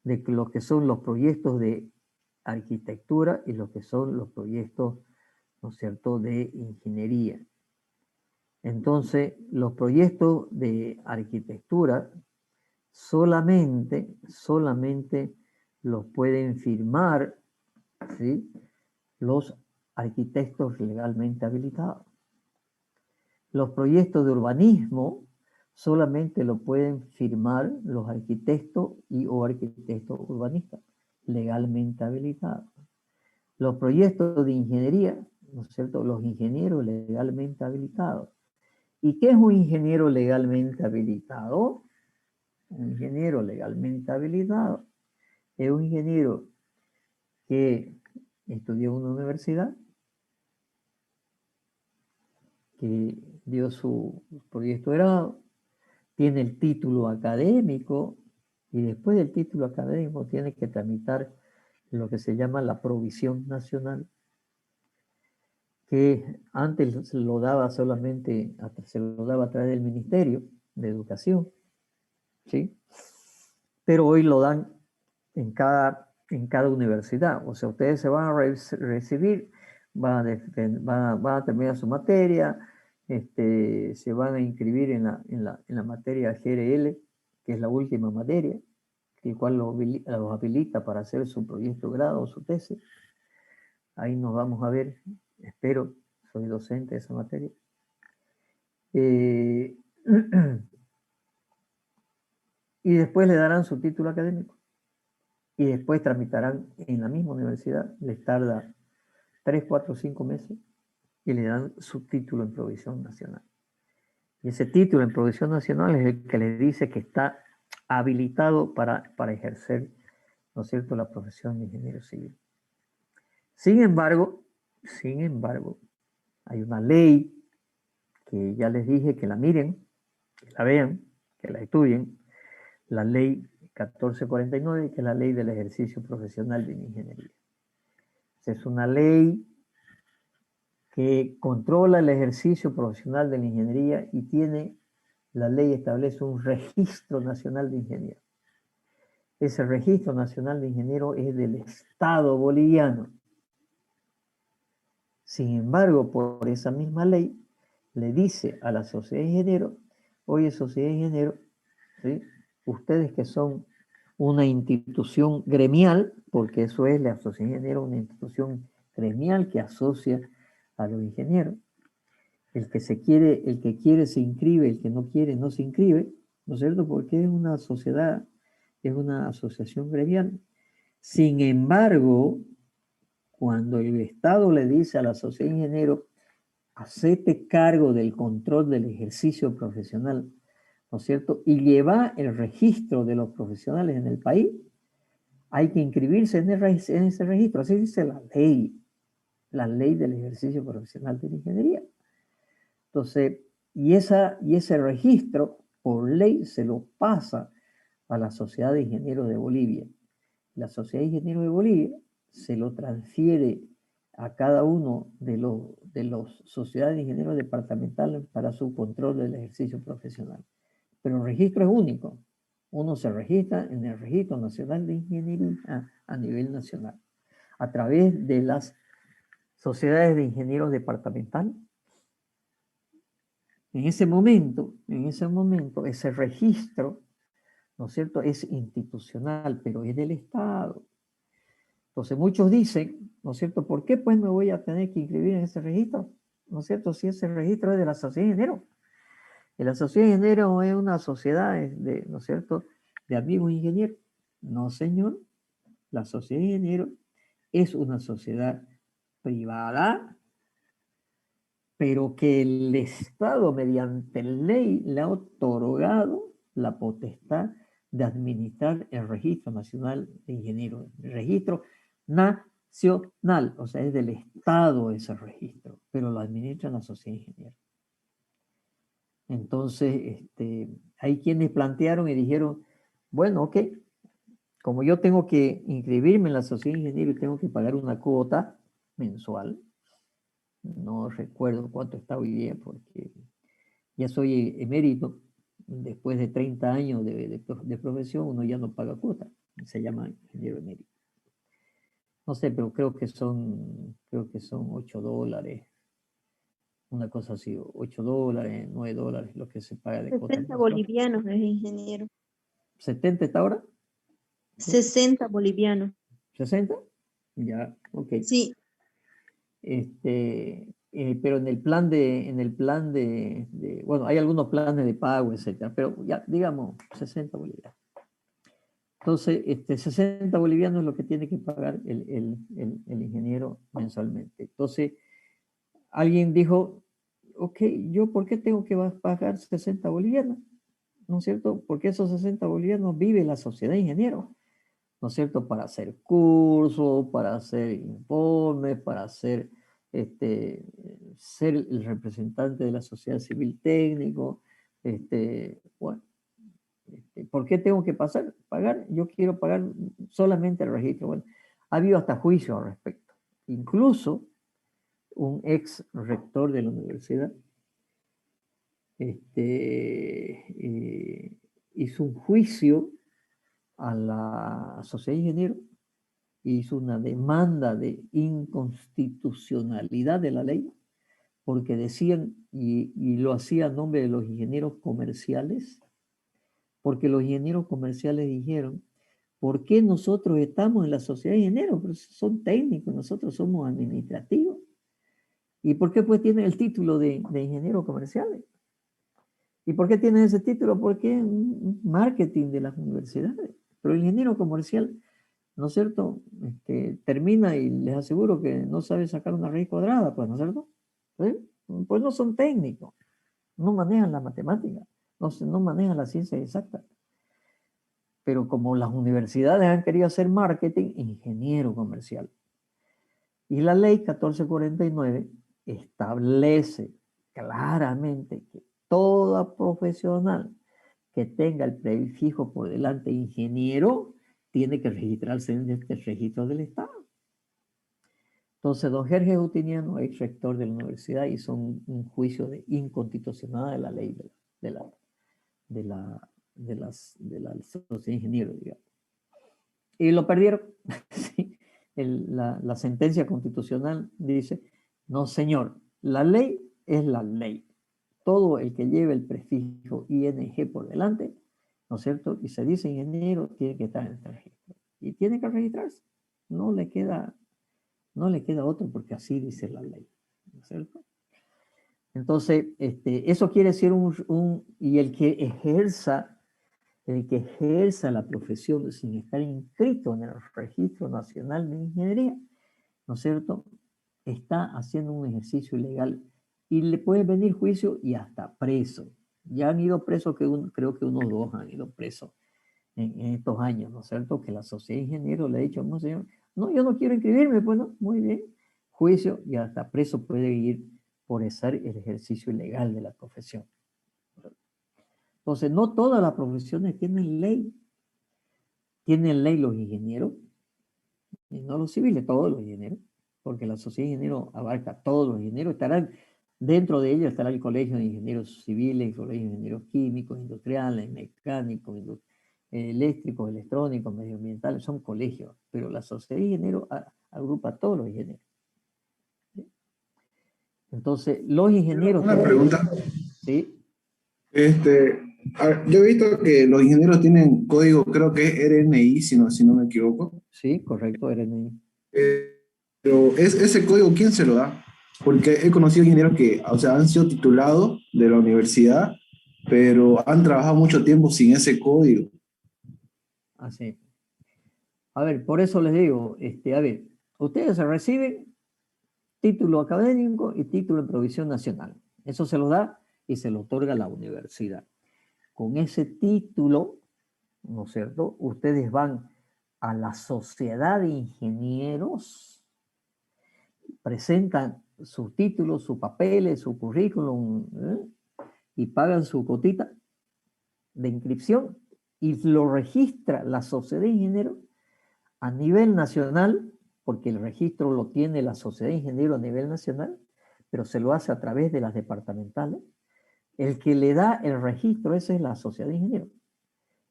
de lo que son los proyectos de arquitectura y lo que son los proyectos, ¿no es cierto?, de ingeniería. Entonces, los proyectos de arquitectura solamente los pueden firmar, ¿sí?, los arquitectos legalmente habilitados. Los proyectos de urbanismo solamente lo pueden firmar los arquitectos o arquitectos urbanistas legalmente habilitados. Los proyectos de ingeniería, ¿no es cierto?, los ingenieros legalmente habilitados. ¿Y qué es un ingeniero legalmente habilitado? Un ingeniero legalmente habilitado es un ingeniero que estudió en una universidad, que dio su proyecto de grado, tiene el título académico, y después del título académico tiene que tramitar lo que se llama la provisión nacional, que antes se lo daba a través del Ministerio de Educación, ¿sí? Pero hoy lo dan en cada universidad. O sea, ustedes se van a recibir, van a terminar su materia, se van a inscribir en la materia GRL, que es la última materia, el cual los habilita para hacer su proyecto de grado o su tesis. Ahí nos vamos a ver, espero, soy docente de esa materia. Y después le darán su título académico. Y después tramitarán en la misma universidad, les tarda 3, 4, 5 meses, y le dan su título en provisión nacional. Y ese título en provisión nacional es el que les dice que está habilitado para ejercer, ¿no es cierto?, la profesión de ingeniero civil. Sin embargo, hay una ley que ya les dije que la miren, que la vean, que la estudien, la ley 1449, que es la ley del ejercicio profesional de ingeniería. Es una ley que controla el ejercicio profesional de la ingeniería y la ley establece un registro nacional de ingenieros. Ese registro nacional de ingenieros es del Estado boliviano. Sin embargo, por esa misma ley, le dice a la sociedad de ingenieros, oye, sociedad de ingenieros, ¿sí? Ustedes que son una institución gremial, porque eso es la sociedad de ingenieros, una institución gremial que asocia a los ingenieros. El que quiere se inscribe, el que no quiere no se inscribe, ¿no es cierto? Porque es una sociedad, es una asociación gremial. Sin embargo, cuando el Estado le dice a la sociedad de ingenieros, hacete cargo del control del ejercicio profesional, ¿no es cierto? Y lleva el registro de los profesionales en el país, hay que inscribirse en ese registro. Así dice la ley del ejercicio profesional de la ingeniería. Entonces, y ese registro, por ley, se lo pasa a la Sociedad de Ingenieros de Bolivia. La Sociedad de Ingenieros de Bolivia se lo transfiere a cada uno de los sociedades de ingenieros departamentales para su control del ejercicio profesional. Pero el registro es único. Uno se registra en el Registro Nacional de Ingeniería a nivel nacional, a través de las sociedades de ingenieros departamentales. En ese momento, ese registro, ¿no es cierto?, es institucional, pero es del Estado. Entonces muchos dicen, ¿no es cierto?, ¿por qué pues me voy a tener que inscribir en ese registro? ¿No es cierto?, si ese registro es de la sociedad de ingenieros. Y la sociedad de ingenieros es una sociedad, ¿no es cierto?, de amigos ingenieros. No, señor, la sociedad de ingenieros es una sociedad privada, pero que el Estado, mediante ley, le ha otorgado la potestad de administrar el Registro Nacional de Ingenieros. El registro nacional, o sea, es del Estado ese registro, pero lo administra la sociedad de ingenieros. Entonces, hay quienes plantearon y dijeron, bueno, ok, como yo tengo que inscribirme en la sociedad de ingenieros y tengo que pagar una cuota mensual, no recuerdo cuánto está hoy día porque ya soy emérito, después de 30 años de profesión uno ya no paga cuota, se llama ingeniero emérito. No sé, pero creo que son $8, una cosa así, $8, $9, lo que se paga de cuota. 60 bolivianos es ingeniero. ¿70 está ahora? 60 bolivianos. ¿60? Ya, ok. Sí. Pero en el plan bueno, hay algunos planes de pago, etcétera, pero ya, digamos, 60 bolivianos. Entonces, 60 bolivianos es lo que tiene que pagar el ingeniero mensualmente. Entonces, alguien dijo, ok, ¿yo por qué tengo que pagar 60 bolivianos? ¿No es cierto? Porque esos 60 bolivianos vive la sociedad de ingenieros, ¿no es cierto? Para hacer cursos, para hacer informes, para hacer, ser el representante de la sociedad civil técnico. Bueno, ¿por qué tengo que pagar? Yo quiero pagar solamente el registro. Bueno, ha habido hasta juicio al respecto. Incluso un ex rector de la universidad hizo un juicio a la sociedad de ingenieros, hizo una demanda de inconstitucionalidad de la ley, porque decían, y lo hacía a nombre de los ingenieros comerciales, porque los ingenieros comerciales dijeron, ¿por qué nosotros estamos en la sociedad de ingenieros? Pero son técnicos, nosotros somos administrativos. ¿Y por qué pues tienen el título de ingenieros comerciales? ¿Y por qué tienen ese título? Porque es un marketing de las universidades. Pero el ingeniero comercial, ¿no es cierto?, termina y les aseguro que no sabe sacar una raíz cuadrada, pues, ¿no es cierto? Pues no son técnicos, no manejan la matemática, no manejan la ciencia exacta. Pero como las universidades han querido hacer marketing, ingeniero comercial. Y la ley 1449 establece claramente que toda profesional que tenga el prefijo por delante ingeniero tiene que registrarse en este registro del Estado. Entonces, don Jorge Justiniano, ex rector de la universidad, hizo un juicio de inconstitucionalidad de la ley de la sociedad de ingenieros, digamos. Y lo perdieron. Sí. La sentencia constitucional dice, no señor, la ley es la ley. Todo el que lleve el prefijo ING por delante, ¿no es cierto? Y se dice ingeniero, tiene que estar en el registro. Y tiene que registrarse. No le queda otro porque así dice la ley, ¿no es cierto? Entonces, eso quiere decir y el que ejerza la profesión sin estar inscrito en el Registro Nacional de Ingeniería, ¿no es cierto?, está haciendo un ejercicio ilegal y le puede venir juicio y hasta preso. Ya han ido presos, creo que unos 2 han ido presos en estos años, ¿no es cierto?, que la sociedad de ingenieros le ha dicho, no señor, no, yo no quiero inscribirme, pues no, muy bien, juicio y hasta preso puede ir por hacer el ejercicio ilegal de la profesión. Entonces, no todas las profesiones tienen ley. Tienen ley los ingenieros, y no los civiles, todos los ingenieros, porque la sociedad de ingenieros abarca a todos los ingenieros. Dentro de ellos estará el colegio de ingenieros civiles, el colegio de ingenieros químicos, industriales, mecánicos, eléctricos, electrónicos, medioambientales, son colegios, pero la sociedad de ingenieros agrupa a todos los ingenieros. Entonces, los ingenieros... Una pregunta. Sí. Yo he visto que los ingenieros tienen código, creo que es RNI, si no me equivoco. Sí, correcto, RNI. Pero ese código, ¿quién se lo da? Porque he conocido ingenieros que, o sea, han sido titulados de la universidad, pero han trabajado mucho tiempo sin ese código. Así. A ver, por eso les digo, a ver, ustedes reciben título académico y título de provisión nacional. Eso se lo da y se lo otorga la universidad. Con ese título, ¿no es cierto?, ustedes van a la sociedad de ingenieros, presentan su título, sus papeles, su currículum, y pagan su cotita de inscripción y lo registra la sociedad de ingenieros a nivel nacional, porque el registro lo tiene la sociedad de ingenieros a nivel nacional, pero se lo hace a través de las departamentales. El que le da el registro, esa es la sociedad de ingenieros.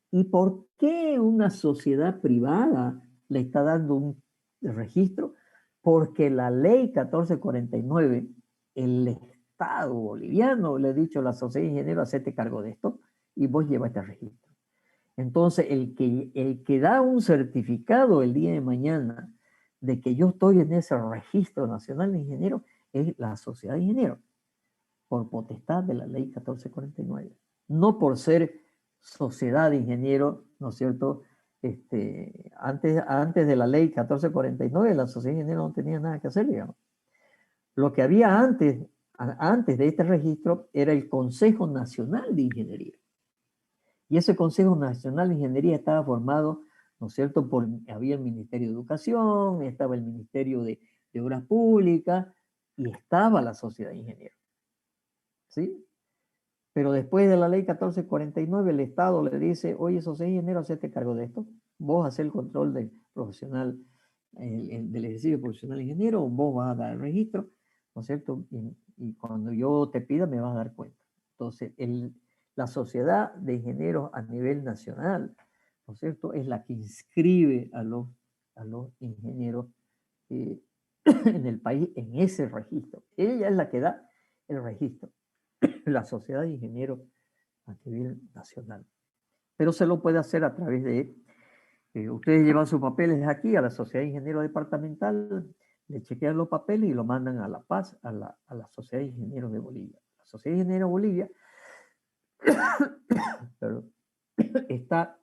¿Y por qué una sociedad privada le está dando un registro? Porque la ley 1449, el Estado boliviano le ha dicho a la sociedad de ingenieros, hacete cargo de esto y vos llevas este registro. Entonces, el que da un certificado el día de mañana de que yo estoy en ese registro nacional de ingenieros es la sociedad de ingenieros, por potestad de la ley 1449. No por ser sociedad de ingenieros, ¿no es cierto? Antes de la ley 1449, la sociedad de ingenieros no tenía nada que hacer, digamos. Lo que había antes de este registro era el Consejo Nacional de Ingeniería. Y ese Consejo Nacional de Ingeniería estaba formado, ¿no es cierto?, había el Ministerio de Educación, estaba el Ministerio de Obras Públicas y estaba la Sociedad de Ingenieros. ¿Sí? Pero después de la ley 1449, el Estado le dice, oye, sociedad de ingenieros, hacete cargo de esto. Vos haces el control del profesional, del ejercicio profesional de ingeniero, vos vas a dar el registro, ¿no es cierto? Y cuando yo te pida, me vas a dar cuenta. Entonces, la sociedad de ingenieros a nivel nacional, ¿no es cierto?, es la que inscribe a los ingenieros en el país en ese registro. Ella es la que da el registro, la sociedad de ingenieros a nivel nacional. Pero se lo puede hacer a través de, ustedes llevan sus papeles aquí a la sociedad de ingenieros departamental, le chequean los papeles y lo mandan a La Paz, a la sociedad de ingenieros de Bolivia. La sociedad de ingenieros de Bolivia está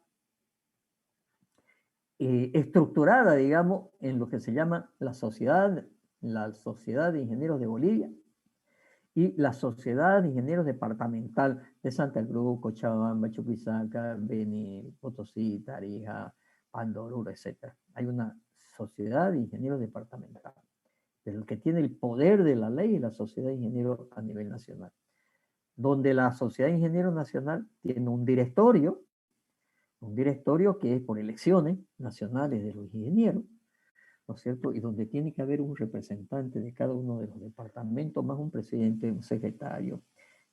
estructurada, digamos, en lo que se llama la sociedad de ingenieros de Bolivia y la sociedad de ingenieros departamental de Santa Cruz, Cochabamba, Chuquisaca, Beni, Potosí, Tarija, Pandorura, etc. Hay una sociedad de ingenieros departamental, pero el que tiene el poder de la ley es la sociedad de ingenieros a nivel nacional, donde la sociedad de ingenieros nacional tiene un directorio que es por elecciones nacionales de los ingenieros, ¿no es cierto? Y donde tiene que haber un representante de cada uno de los departamentos, más un presidente, un secretario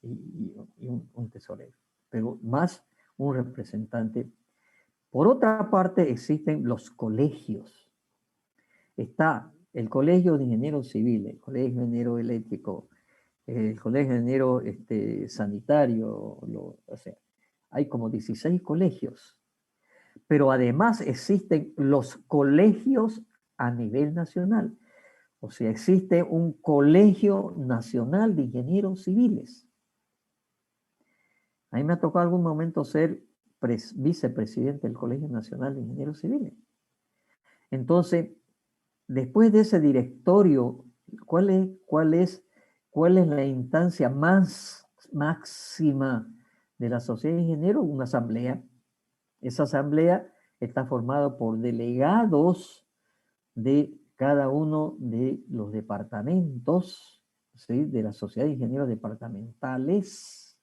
y un tesorero, pero más un representante. Por otra parte, existen los colegios. Está el Colegio de Ingenieros Civiles, el Colegio de Ingeniero Eléctrico, el Colegio de Ingeniero Sanitario, o sea, hay como 16 colegios. Pero además existen los colegios a nivel nacional. O sea, existe un Colegio Nacional de Ingenieros Civiles. A mí me ha tocado algún momento ser vicepresidente del Colegio Nacional de Ingenieros Civiles. Entonces, después de ese directorio, ¿cuál es la instancia máxima de la sociedad de ingenieros? Una asamblea. Esa asamblea está formada por delegados de cada uno de los departamentos, ¿sí?, de la sociedad de ingenieros departamentales,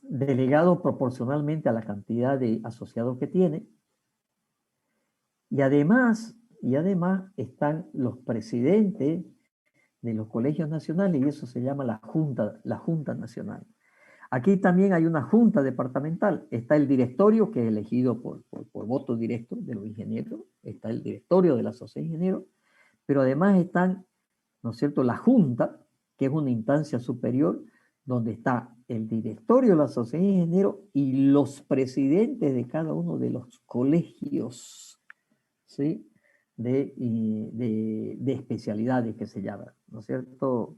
delegados proporcionalmente a la cantidad de asociados que tiene. Y además están los presidentes de los colegios nacionales, y eso se llama la Junta Nacional. Aquí también hay una junta departamental. Está el directorio, que es elegido por voto directo de los ingenieros. Está el directorio de la sociedad de ingenieros. Pero además están, ¿no es cierto?, la junta, que es una instancia superior, donde está el directorio de la sociedad de ingenieros y los presidentes de cada uno de los colegios, ¿sí?, de especialidades que se llaman, ¿no es cierto?,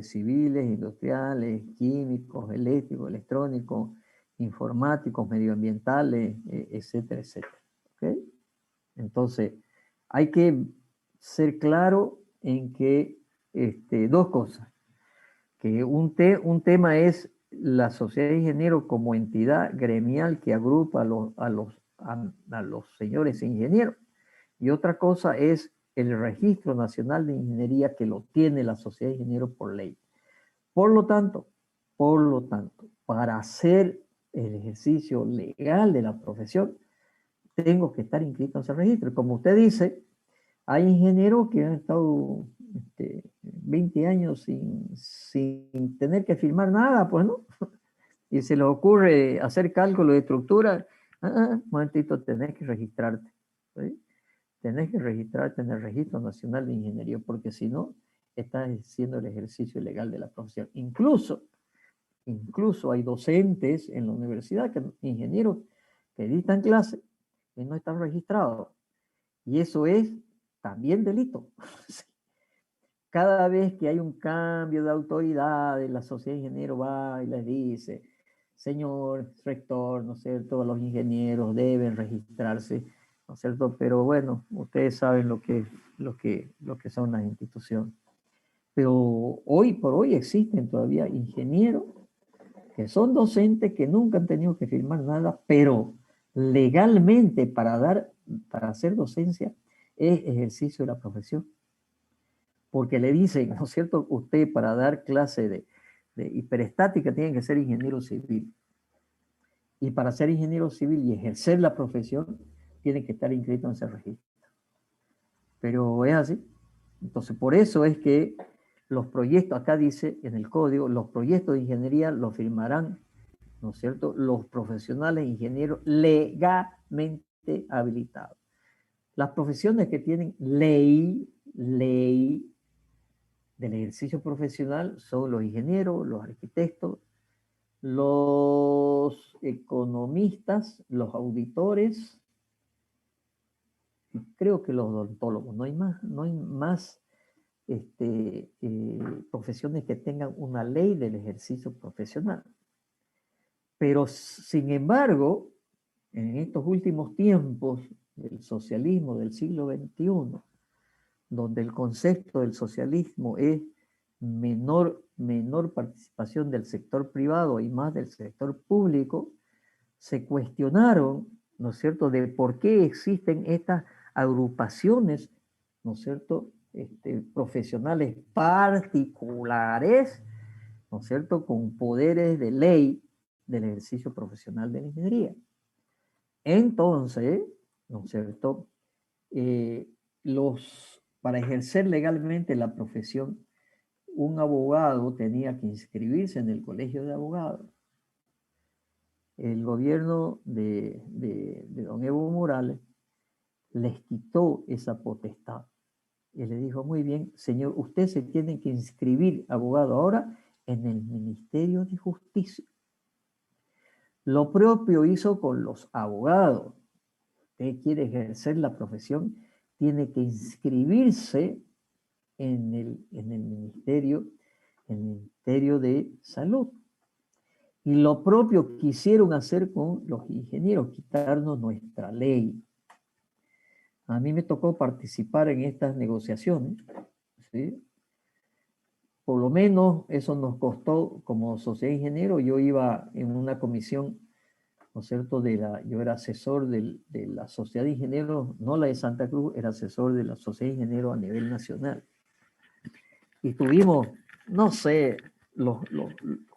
civiles, industriales, químicos, eléctricos, electrónicos, informáticos, medioambientales, etcétera, etcétera. ¿Okay? Entonces, hay que ser claro en que dos cosas. Que un tema es la sociedad de ingenieros como entidad gremial que agrupa a los señores ingenieros. Y otra cosa es el Registro Nacional de Ingeniería, que lo tiene la sociedad de ingenieros por ley. Por lo tanto, para hacer el ejercicio legal de la profesión, tengo que estar inscrito en ese registro. Y como usted dice, hay ingenieros que han estado 20 años sin tener que firmar nada, pues, ¿no? Y se les ocurre hacer cálculo de estructura. Un momentito, tenés que registrarte, ¿sí? Tenés que registrarte en el Registro Nacional de Ingeniería, porque si no, estás haciendo el ejercicio ilegal de la profesión. Incluso hay docentes en la universidad, ingenieros que dictan clase y no están registrados. Y eso es también delito. Cada vez que hay un cambio de autoridad, la sociedad de ingenieros va y les dice: señor rector, ¿no es cierto?, los ingenieros deben registrarse, ¿no es cierto? Pero bueno, ustedes saben lo que son las instituciones. Pero hoy por hoy existen todavía ingenieros que son docentes, que nunca han tenido que firmar nada, pero legalmente para hacer docencia es ejercicio de la profesión. Porque le dicen, ¿no es cierto?, usted para dar clase de hiperestática tiene que ser ingeniero civil. Y para ser ingeniero civil y ejercer la profesión, tiene que estar inscrito en ese registro. Pero es así. Entonces, por eso es que los proyectos, acá dice en el código, los proyectos de ingeniería los firmarán, ¿no es cierto?, los profesionales ingenieros legalmente habilitados. Las profesiones que tienen ley del ejercicio profesional son los ingenieros, los arquitectos, los economistas, los auditores, y creo que los odontólogos. No hay más profesiones que tengan una ley del ejercicio profesional. Pero, sin embargo, en estos últimos tiempos del socialismo del siglo XXI, donde el concepto del socialismo es menor participación del sector privado y más del sector público, se cuestionaron, ¿no es cierto?, de por qué existen estas agrupaciones, ¿no es cierto?, profesionales particulares, ¿no es cierto?, con poderes de ley del ejercicio profesional de la ingeniería. Entonces, ¿no es cierto? Para ejercer legalmente la profesión, un abogado tenía que inscribirse en el colegio de abogados. El gobierno de don Evo Morales les quitó esa potestad. Y le dijo, muy bien, señor, usted se tiene que inscribir abogado ahora en el Ministerio de Justicia. Lo propio hizo con los abogados. Usted quiere ejercer la profesión, tiene que inscribirse en el Ministerio de Salud. Y lo propio quisieron hacer con los ingenieros, quitarnos nuestra ley. A mí me tocó participar en estas negociaciones, ¿sí? Por lo menos eso nos costó como sociedad de ingenieros. Yo iba en una comisión, ¿no es cierto? Yo era asesor de la sociedad de ingenieros, no la de Santa Cruz, era asesor de la sociedad de ingenieros a nivel nacional. Y tuvimos, no sé,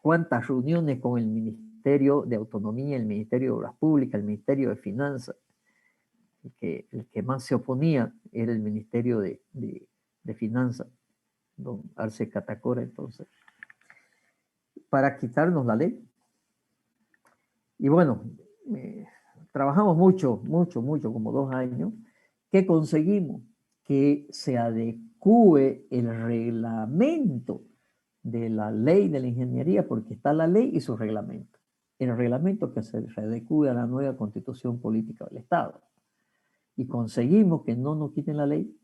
cuántas reuniones con el Ministerio de Autonomía, el Ministerio de Obras Públicas, el Ministerio de Finanzas. El que más se oponía era el Ministerio de Finanzas, don Arce Catacora, entonces, para quitarnos la ley. Y bueno, trabajamos mucho, como 2 años. ¿Qué conseguimos? Que se adecúe el reglamento de la ley de la ingeniería, porque está la ley y su reglamento. El reglamento que se adecúe a la nueva Constitución Política del Estado. Y conseguimos que no nos quiten la ley,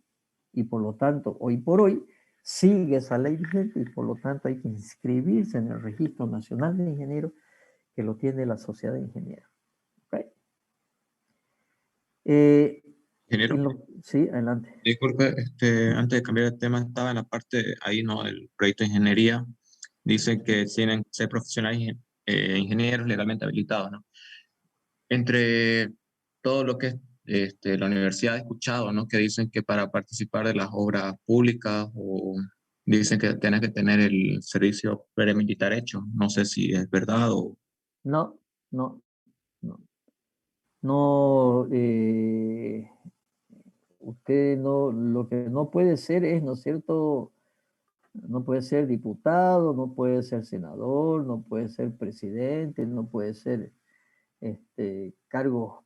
y por lo tanto, hoy por hoy, sigue esa ley vigente, y por lo tanto hay que inscribirse en el Registro Nacional de Ingenieros, que lo tiene la Sociedad de Ingenieros. ¿Okay? Ingeniero. Sí, adelante. Disculpe, antes de cambiar de tema, estaba en la parte ahí, ¿no? Del proyecto de ingeniería. Dice que tienen que ser profesionales ingenieros legalmente habilitados, ¿no? Entre todo lo que es la universidad, he escuchado, ¿no? Que dicen que para participar de las obras públicas o dicen que tienes que tener el servicio premilitar hecho. No sé si es verdad o... No. No, usted no, lo que no puede ser es, ¿no es cierto? No puede ser diputado, no puede ser senador, no puede ser presidente, no puede ser cargos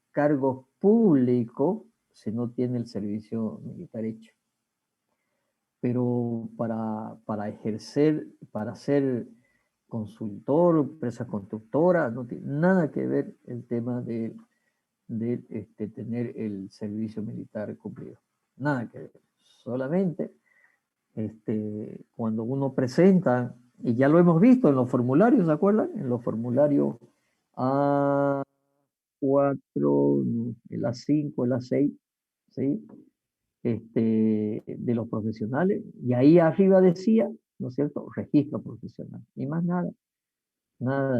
públicos si no tiene el servicio militar hecho. Pero para ejercer, para ser consultor, empresa constructora, no tiene nada que ver el tema de tener el servicio militar cumplido. Nada que ver. Solamente cuando uno presenta, y ya lo hemos visto en los formularios, ¿se acuerdan? En los formularios A4, el A5, el A6, ¿sí? De los profesionales, y ahí arriba decía, ¿no es cierto?, registro profesional, y más nada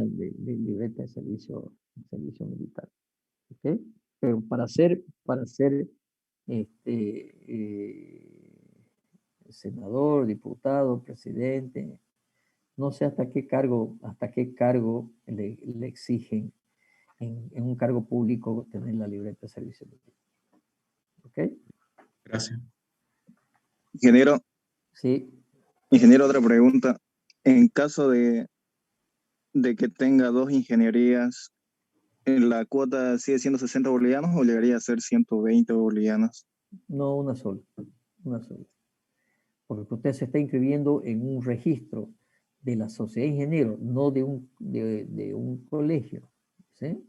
de libreta de servicio militar. ¿Ok? Pero para ser senador, diputado, presidente, no sé hasta qué cargo le exigen en un cargo público tener la libreta de servicio militar. ¿Ok? Gracias. Ingeniero. Sí. Ingeniero, otra pregunta. En caso de que tenga 2 ingenierías, ¿la cuota sigue siendo 60 bolivianos o llegaría a ser 120 bolivianos? No, una sola. Porque usted se está inscribiendo en un registro de la sociedad de ingenieros, no de un colegio. ¿Sí?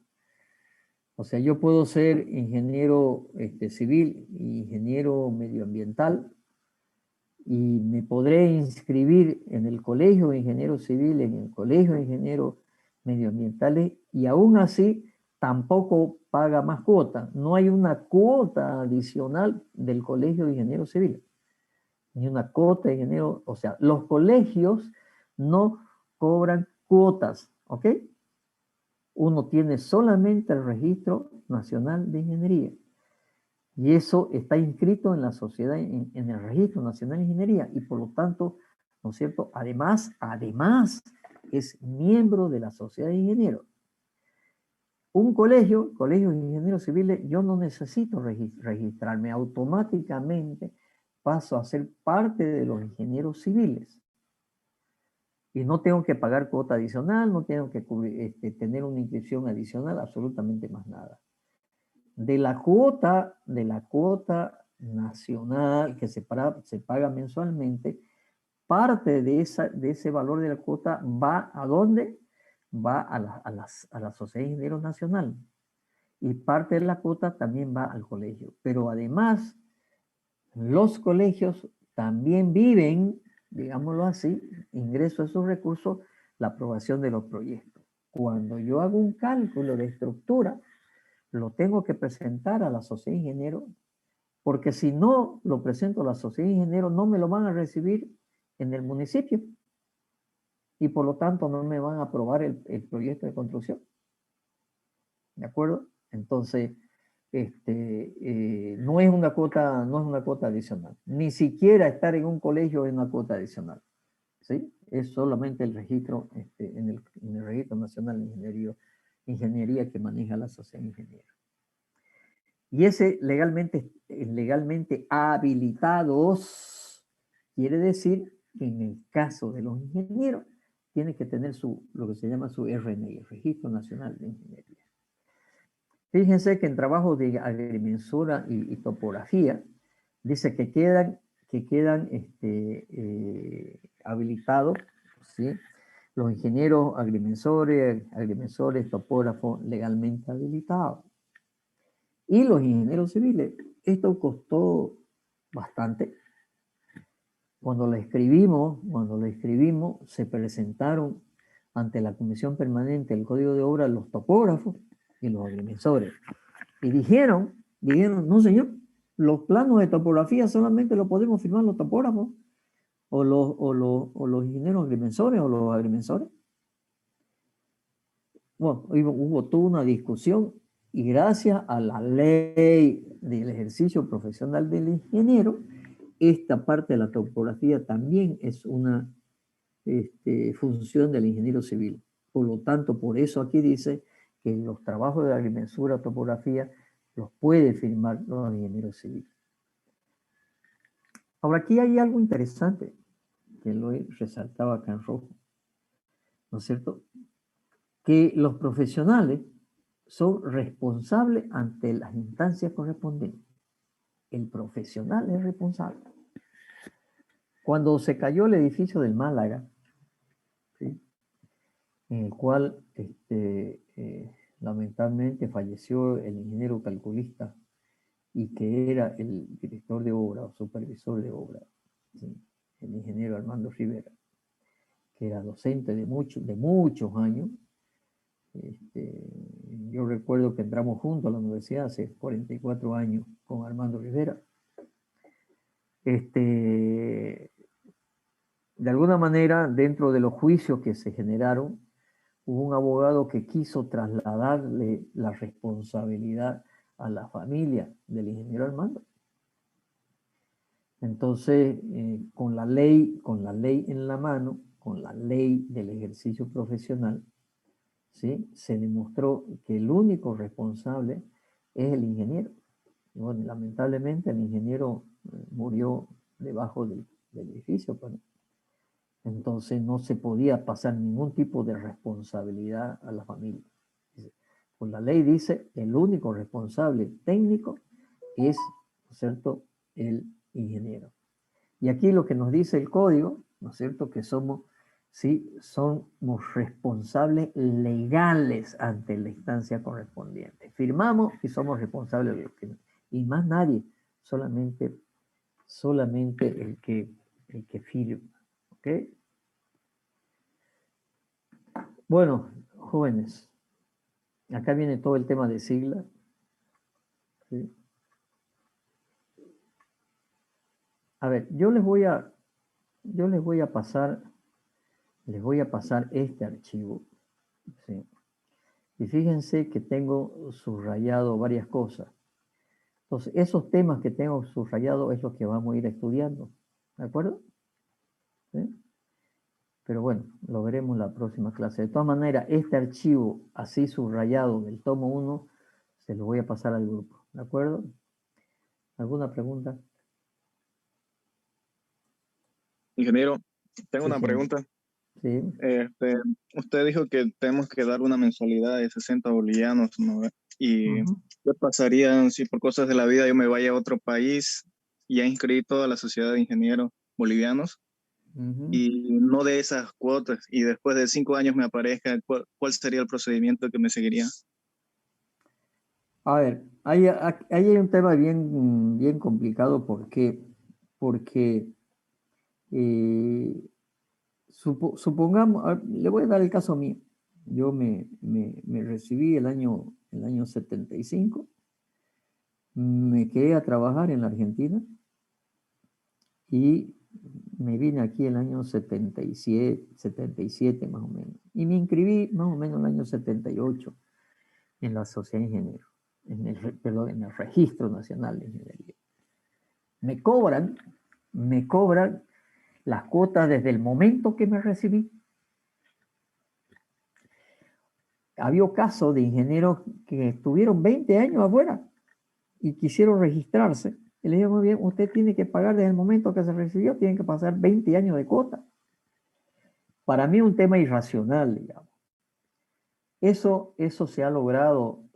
O sea, yo puedo ser ingeniero civil, ingeniero medioambiental, y me podré inscribir en el colegio de ingenieros civiles, en el colegio de ingenieros medioambientales, y aún así tampoco paga más cuota. No hay una cuota adicional del colegio de ingenieros civiles, ni una cuota de ingeniero. O sea, los colegios no cobran cuotas, ¿ok? Uno tiene solamente el Registro Nacional de Ingeniería. Y eso está inscrito en la sociedad, en el Registro Nacional de Ingeniería, y por lo tanto, ¿no es cierto? Además, es miembro de la sociedad de ingenieros. Un colegio de ingenieros civiles, yo no necesito registrarme, automáticamente paso a ser parte de los ingenieros civiles. Y no tengo que pagar cuota adicional, no tengo que tener una inscripción adicional, absolutamente más nada. De la cuota nacional que se paga mensualmente, parte de ese valor de la cuota va ¿a dónde? Va a la Sociedad de Ingenieros Nacional. Y parte de la cuota también va al colegio. Pero además, los colegios también viven, digámoslo así, ingreso a esos recursos, la aprobación de los proyectos. Cuando yo hago un cálculo de estructura, lo tengo que presentar a la Sociedad de Ingenieros, porque si no lo presento a la Sociedad de Ingenieros, no me lo van a recibir en el municipio. Y por lo tanto no me van a aprobar el proyecto de construcción. ¿De acuerdo? Entonces, no es una cuota adicional. Ni siquiera estar en un colegio es una cuota adicional. ¿Sí? Es solamente el registro en el Registro Nacional de Ingeniería que maneja la Sociedad de Ingenieros. Y ese legalmente habilitados quiere decir que en el caso de los ingenieros tiene que tener lo que se llama su RNI, Registro Nacional de Ingeniería. Fíjense que en trabajos de agrimensura y topografía dice que quedan habilitados, ¿sí?, los ingenieros agrimensores, topógrafos legalmente habilitados. Y los ingenieros civiles, esto costó bastante. Cuando lo escribimos, se presentaron ante la Comisión Permanente del Código de Obra los topógrafos y los agrimensores. Y dijeron, no señor, los planos de topografía solamente lo podemos firmar los topógrafos o los ingenieros agrimensores o los agrimensores. Bueno, hubo toda una discusión y gracias a la ley del ejercicio profesional del ingeniero, esta parte de la topografía también es una función del ingeniero civil. Por lo tanto, por eso aquí dice que los trabajos de agrimensura, topografía, los puede firmar los ingenieros civiles. Ahora, aquí hay algo interesante que lo he resaltado acá en rojo, ¿no es cierto? Que los profesionales son responsables ante las instancias correspondientes. El profesional es responsable. Cuando se cayó el edificio del Málaga, ¿sí?, en el cual lamentablemente falleció el ingeniero calculista y que era el director de obra o supervisor de obra, ¿sí?, el ingeniero Armando Rivera, que era docente de muchos años. Yo recuerdo que entramos juntos a la universidad hace 44 años con Armando Rivera. De alguna manera, dentro de los juicios que se generaron, hubo un abogado que quiso trasladarle la responsabilidad a la familia del ingeniero Armando. Entonces, con la ley en la mano, con la ley del ejercicio profesional, ¿sí?, se demostró que el único responsable es el ingeniero. Y bueno, lamentablemente el ingeniero murió debajo del edificio, pues. Entonces no se podía pasar ningún tipo de responsabilidad a la familia. Pues la ley dice el único responsable técnico es, ¿no es cierto?, el ingeniero. Y aquí lo que nos dice el código, ¿no es cierto?, que somos responsables legales ante la instancia correspondiente. Firmamos y somos responsables de lo que... Y más nadie, solamente el que firma. ¿Ok? Bueno, jóvenes, acá viene todo el tema de siglas. ¿Sí? A ver, yo les voy a pasar este archivo, ¿sí? Y fíjense que tengo subrayado varias cosas. Entonces, esos temas que tengo subrayado es lo que vamos a ir estudiando, ¿de acuerdo? ¿Sí? Pero bueno, lo veremos en la próxima clase. De todas maneras, este archivo así subrayado del tomo 1 se lo voy a pasar al grupo. ¿De acuerdo? ¿Alguna pregunta? Ingeniero, tengo Sí, una sí. pregunta. Sí. Usted dijo que tenemos que dar una mensualidad de 60 bolivianos, ¿no? ¿Y Ujú. qué pasaría si por cosas de la vida yo me vaya a otro país y ya inscribí toda la sociedad de ingenieros bolivianos Ujú. y no de esas cuotas y después de 5 años me aparezca, ¿cuál sería el procedimiento que me seguiría? A ver, ahí hay un tema bien complicado. ¿Por qué? Porque eh, supongamos, le voy a dar el caso mío. Yo me recibí el año 75, me quedé a trabajar en la Argentina y me vine aquí el año 77 más o menos. Y me inscribí más o menos en el año 78 en la Sociedad de Ingenieros, perdón, en el Registro Nacional de Ingeniería. Me cobran las cuotas desde el momento que me recibí. Había casos de ingenieros que estuvieron 20 años afuera y quisieron registrarse. Y le dije, muy bien, usted tiene que pagar desde el momento que se recibió, tiene que pasar 20 años de cuota. Para mí es un tema irracional, digamos. Eso se ha logrado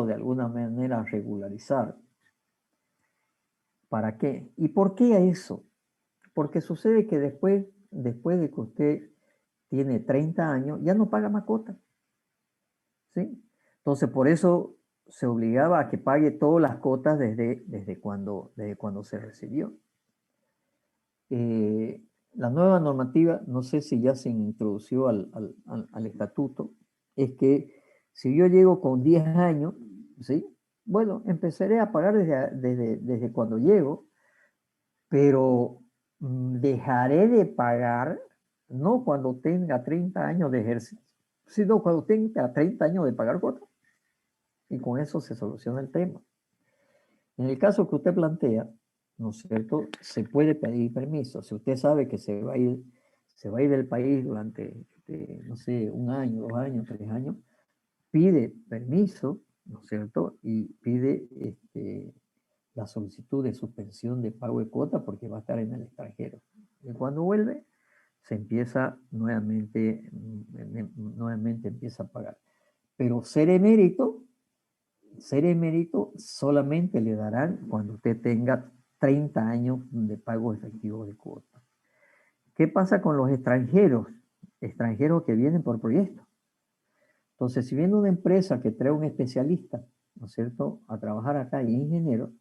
de alguna manera regularizar. ¿Para qué? ¿Y por qué eso? Porque sucede que después de que usted tiene 30 años, ya no paga más cuota. ¿Sí? Entonces, por eso se obligaba a que pague todas las cuotas desde cuando se recibió. La nueva normativa, no sé si ya se introdució al estatuto, es que si yo llego con 10 años, ¿sí? Bueno, empezaré a pagar desde cuando llego, pero dejaré de pagar no cuando tenga 30 años de ejercicio, sino cuando tenga 30 años de pagar cuotas. Y con eso se soluciona el tema. En el caso que usted plantea, ¿no es cierto? Se puede pedir permiso. Si usted sabe que se va a ir del país durante, no sé, 1 año, 2 años, 3 años, pide permiso, ¿no es cierto? Y pide la solicitud de suspensión de pago de cuota porque va a estar en el extranjero. Y cuando vuelve, se empieza nuevamente empieza a pagar. Pero ser emérito solamente le darán cuando usted tenga 30 años de pago efectivo de cuota. ¿Qué pasa con los extranjeros? Extranjeros que vienen por proyecto. Entonces, si viene una empresa que trae un especialista, ¿no es cierto?, a trabajar acá y ingeniero,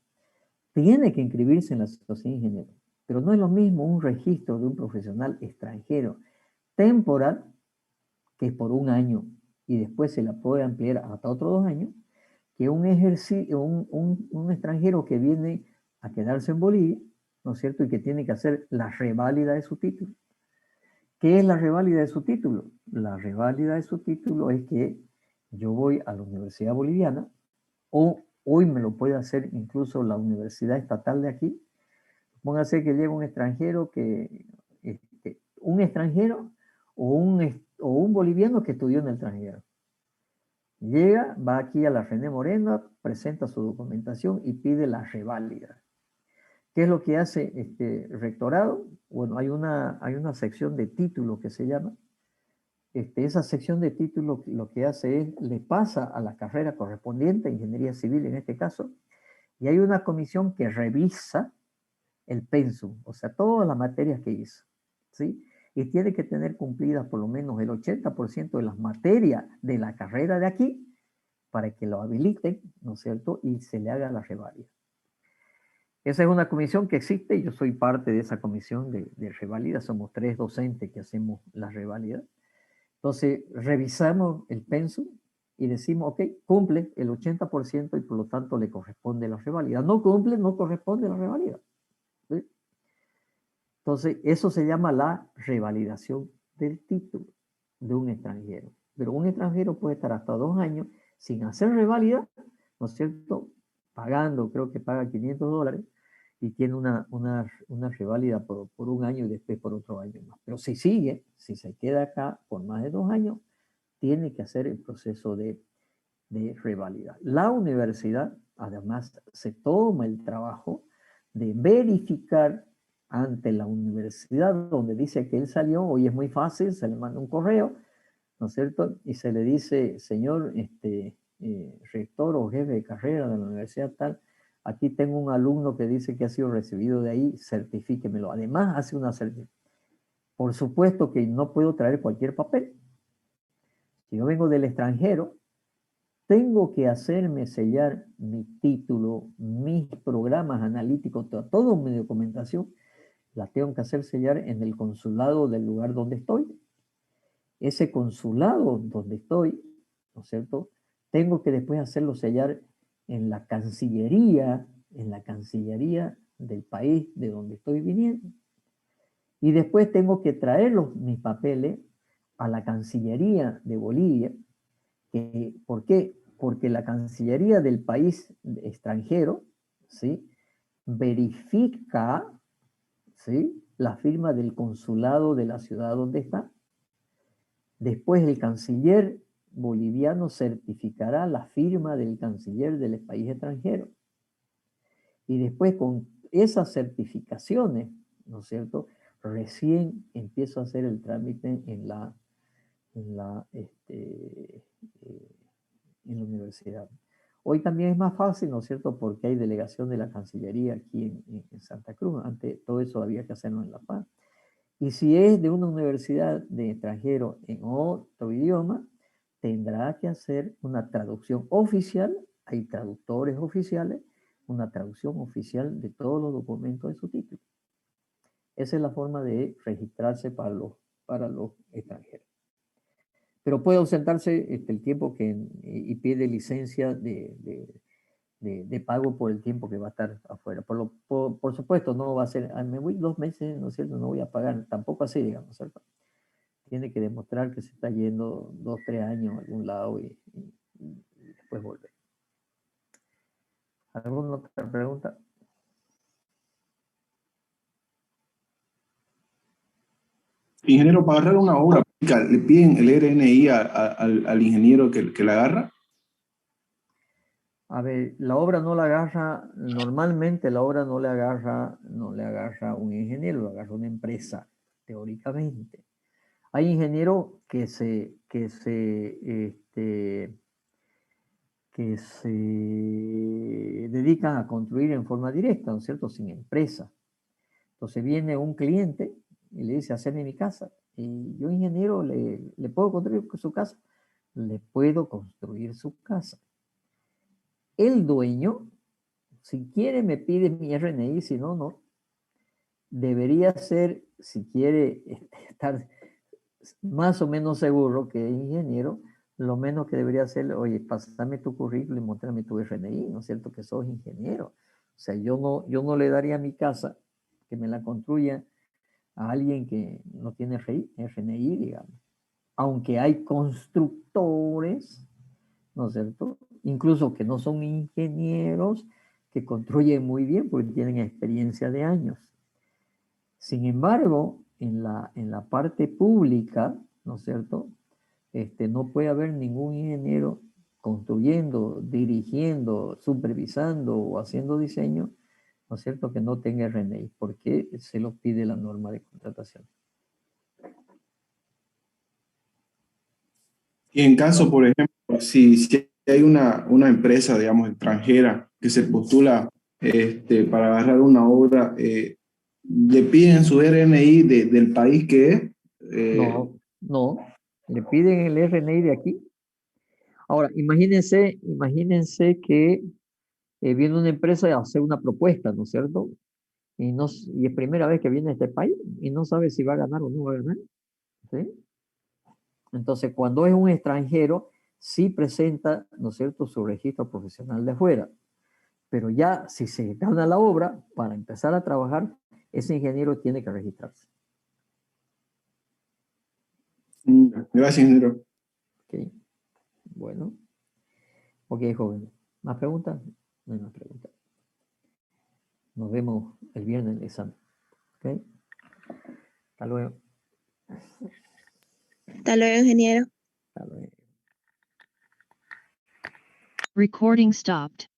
tiene que inscribirse en la sociedad de ingenieros. Pero no es lo mismo un registro de un profesional extranjero temporal, que es por 1 año, y después se la puede ampliar hasta otros 2 años, que un extranjero que viene a quedarse en Bolivia, ¿no es cierto?, y que tiene que hacer la reválida de su título. ¿Qué es la reválida de su título? La reválida de su título es que yo voy a la Universidad Boliviana, o hoy me lo puede hacer incluso la Universidad Estatal de aquí. Póngase que llega un extranjero o un boliviano que estudió en el extranjero. Llega, va aquí a la René Morena, presenta su documentación y pide la reválida. ¿Qué es lo que hace este rectorado? Bueno, hay una sección de título que se llama. Esa sección de título lo que hace es, le pasa a la carrera correspondiente, ingeniería civil en este caso, y hay una comisión que revisa el pensum, o sea, todas las materias que hizo, ¿sí? Y tiene que tener cumplidas por lo menos el 80% de las materias de la carrera de aquí para que lo habiliten, ¿no es cierto?, y se le haga la reválida. Esa es una comisión que existe y yo soy parte de esa comisión de reválida. Somos 3 docentes que hacemos la reválida. Entonces, revisamos el pensum y decimos, ok, cumple el 80% y por lo tanto le corresponde la reválida. No cumple, no corresponde la reválida. ¿Sí? Entonces, eso se llama la revalidación del título de un extranjero. Pero un extranjero puede estar hasta 2 años sin hacer reválida, ¿no es cierto?, pagando, creo que paga $500, y tiene una reválida por un año y después por otro año más. Pero si sigue, si se queda acá por más de 2 años, tiene que hacer el proceso de reválida. La universidad, además, se toma el trabajo de verificar ante la universidad donde dice que él salió. Hoy es muy fácil, se le manda un correo, ¿no es cierto? Y se le dice, señor rector o jefe de carrera de la universidad tal, aquí tengo un alumno que dice que ha sido recibido de ahí, certifíquemelo. Además, hace una certificación. Por supuesto que no puedo traer cualquier papel. Si yo vengo del extranjero, tengo que hacerme sellar mi título, mis programas analíticos, toda mi documentación, la tengo que hacer sellar en el consulado del lugar donde estoy. Ese consulado donde estoy, ¿no es cierto?, tengo que después hacerlo sellar en la Cancillería del país de donde estoy viniendo. Y después tengo que traer mis papeles a la Cancillería de Bolivia. ¿Por qué? Porque la Cancillería del país extranjero, ¿sí?, verifica, ¿sí?, la firma del consulado de la ciudad donde está. Después el canciller boliviano certificará la firma del canciller del país extranjero. Y después con esas certificaciones, ¿no es cierto?, recién empiezo a hacer el trámite en la universidad. Hoy también es más fácil, ¿no es cierto?, porque hay delegación de la Cancillería aquí en Santa Cruz. Antes todo eso había que hacerlo en La Paz. Y si es de una universidad de extranjero en otro idioma, tendrá que hacer una traducción oficial, hay traductores oficiales, una traducción oficial de todos los documentos de su título. Esa es la forma de registrarse para los extranjeros. Pero puede ausentarse el tiempo y pide licencia de pago por el tiempo que va a estar afuera. Por supuesto, no va a ser, me voy 2 meses, ¿no es cierto?, no voy a pagar, tampoco así, digamos, ¿cierto? Tiene que demostrar que se está yendo 2, 3 años a algún lado y después volver. ¿Alguna otra pregunta? Ingeniero, para agarrar una obra pública, ¿le piden el RNI al ingeniero que la agarra? A ver, la obra no la agarra, normalmente la obra no le agarra un ingeniero, lo agarra una empresa, teóricamente. Hay ingenieros que se dedican a construir en forma directa, ¿no es cierto?, sin empresa. Entonces viene un cliente y le dice, haceme mi casa. Y yo, ingeniero, ¿le puedo construir su casa? Le puedo construir su casa. El dueño, si quiere, me pide mi RNI, si no, no. Debería ser, si quiere estar más o menos seguro que es ingeniero, lo menos que debería hacer, oye, pásame tu currículum y muéstrame tu RNI, ¿no es cierto?, que sos ingeniero. O sea, yo no le daría mi casa, que me la construya a alguien que no tiene RNI, digamos. Aunque hay constructores, ¿no es cierto?, incluso que no son ingenieros, que construyen muy bien porque tienen experiencia de años. Sin embargo, en la parte pública, ¿no es cierto?, no puede haber ningún ingeniero construyendo, dirigiendo, supervisando o haciendo diseño, ¿no es cierto?, que no tenga RNI, porque se lo pide la norma de contratación. Y en caso, por ejemplo, si hay una empresa, digamos, extranjera que se postula para agarrar una obra, ¿le piden su RNI del país que es? No, le piden el RNI de aquí. Ahora, imagínense que viene una empresa a hacer una propuesta, ¿no es cierto? Y es primera vez que viene a este país y no sabe si va a ganar o no va a ganar, ¿sí? Entonces, cuando es un extranjero, sí presenta, ¿no es cierto?, su registro profesional de afuera. Pero ya si se gana la obra, para empezar a trabajar, ese ingeniero tiene que registrarse. Gracias, ingeniero. Ok, bueno. Ok, joven. ¿Más preguntas? No hay más preguntas. Nos vemos el viernes del examen. ¿Ok? Hasta luego. Hasta luego, ingeniero. Hasta luego. Recording stopped.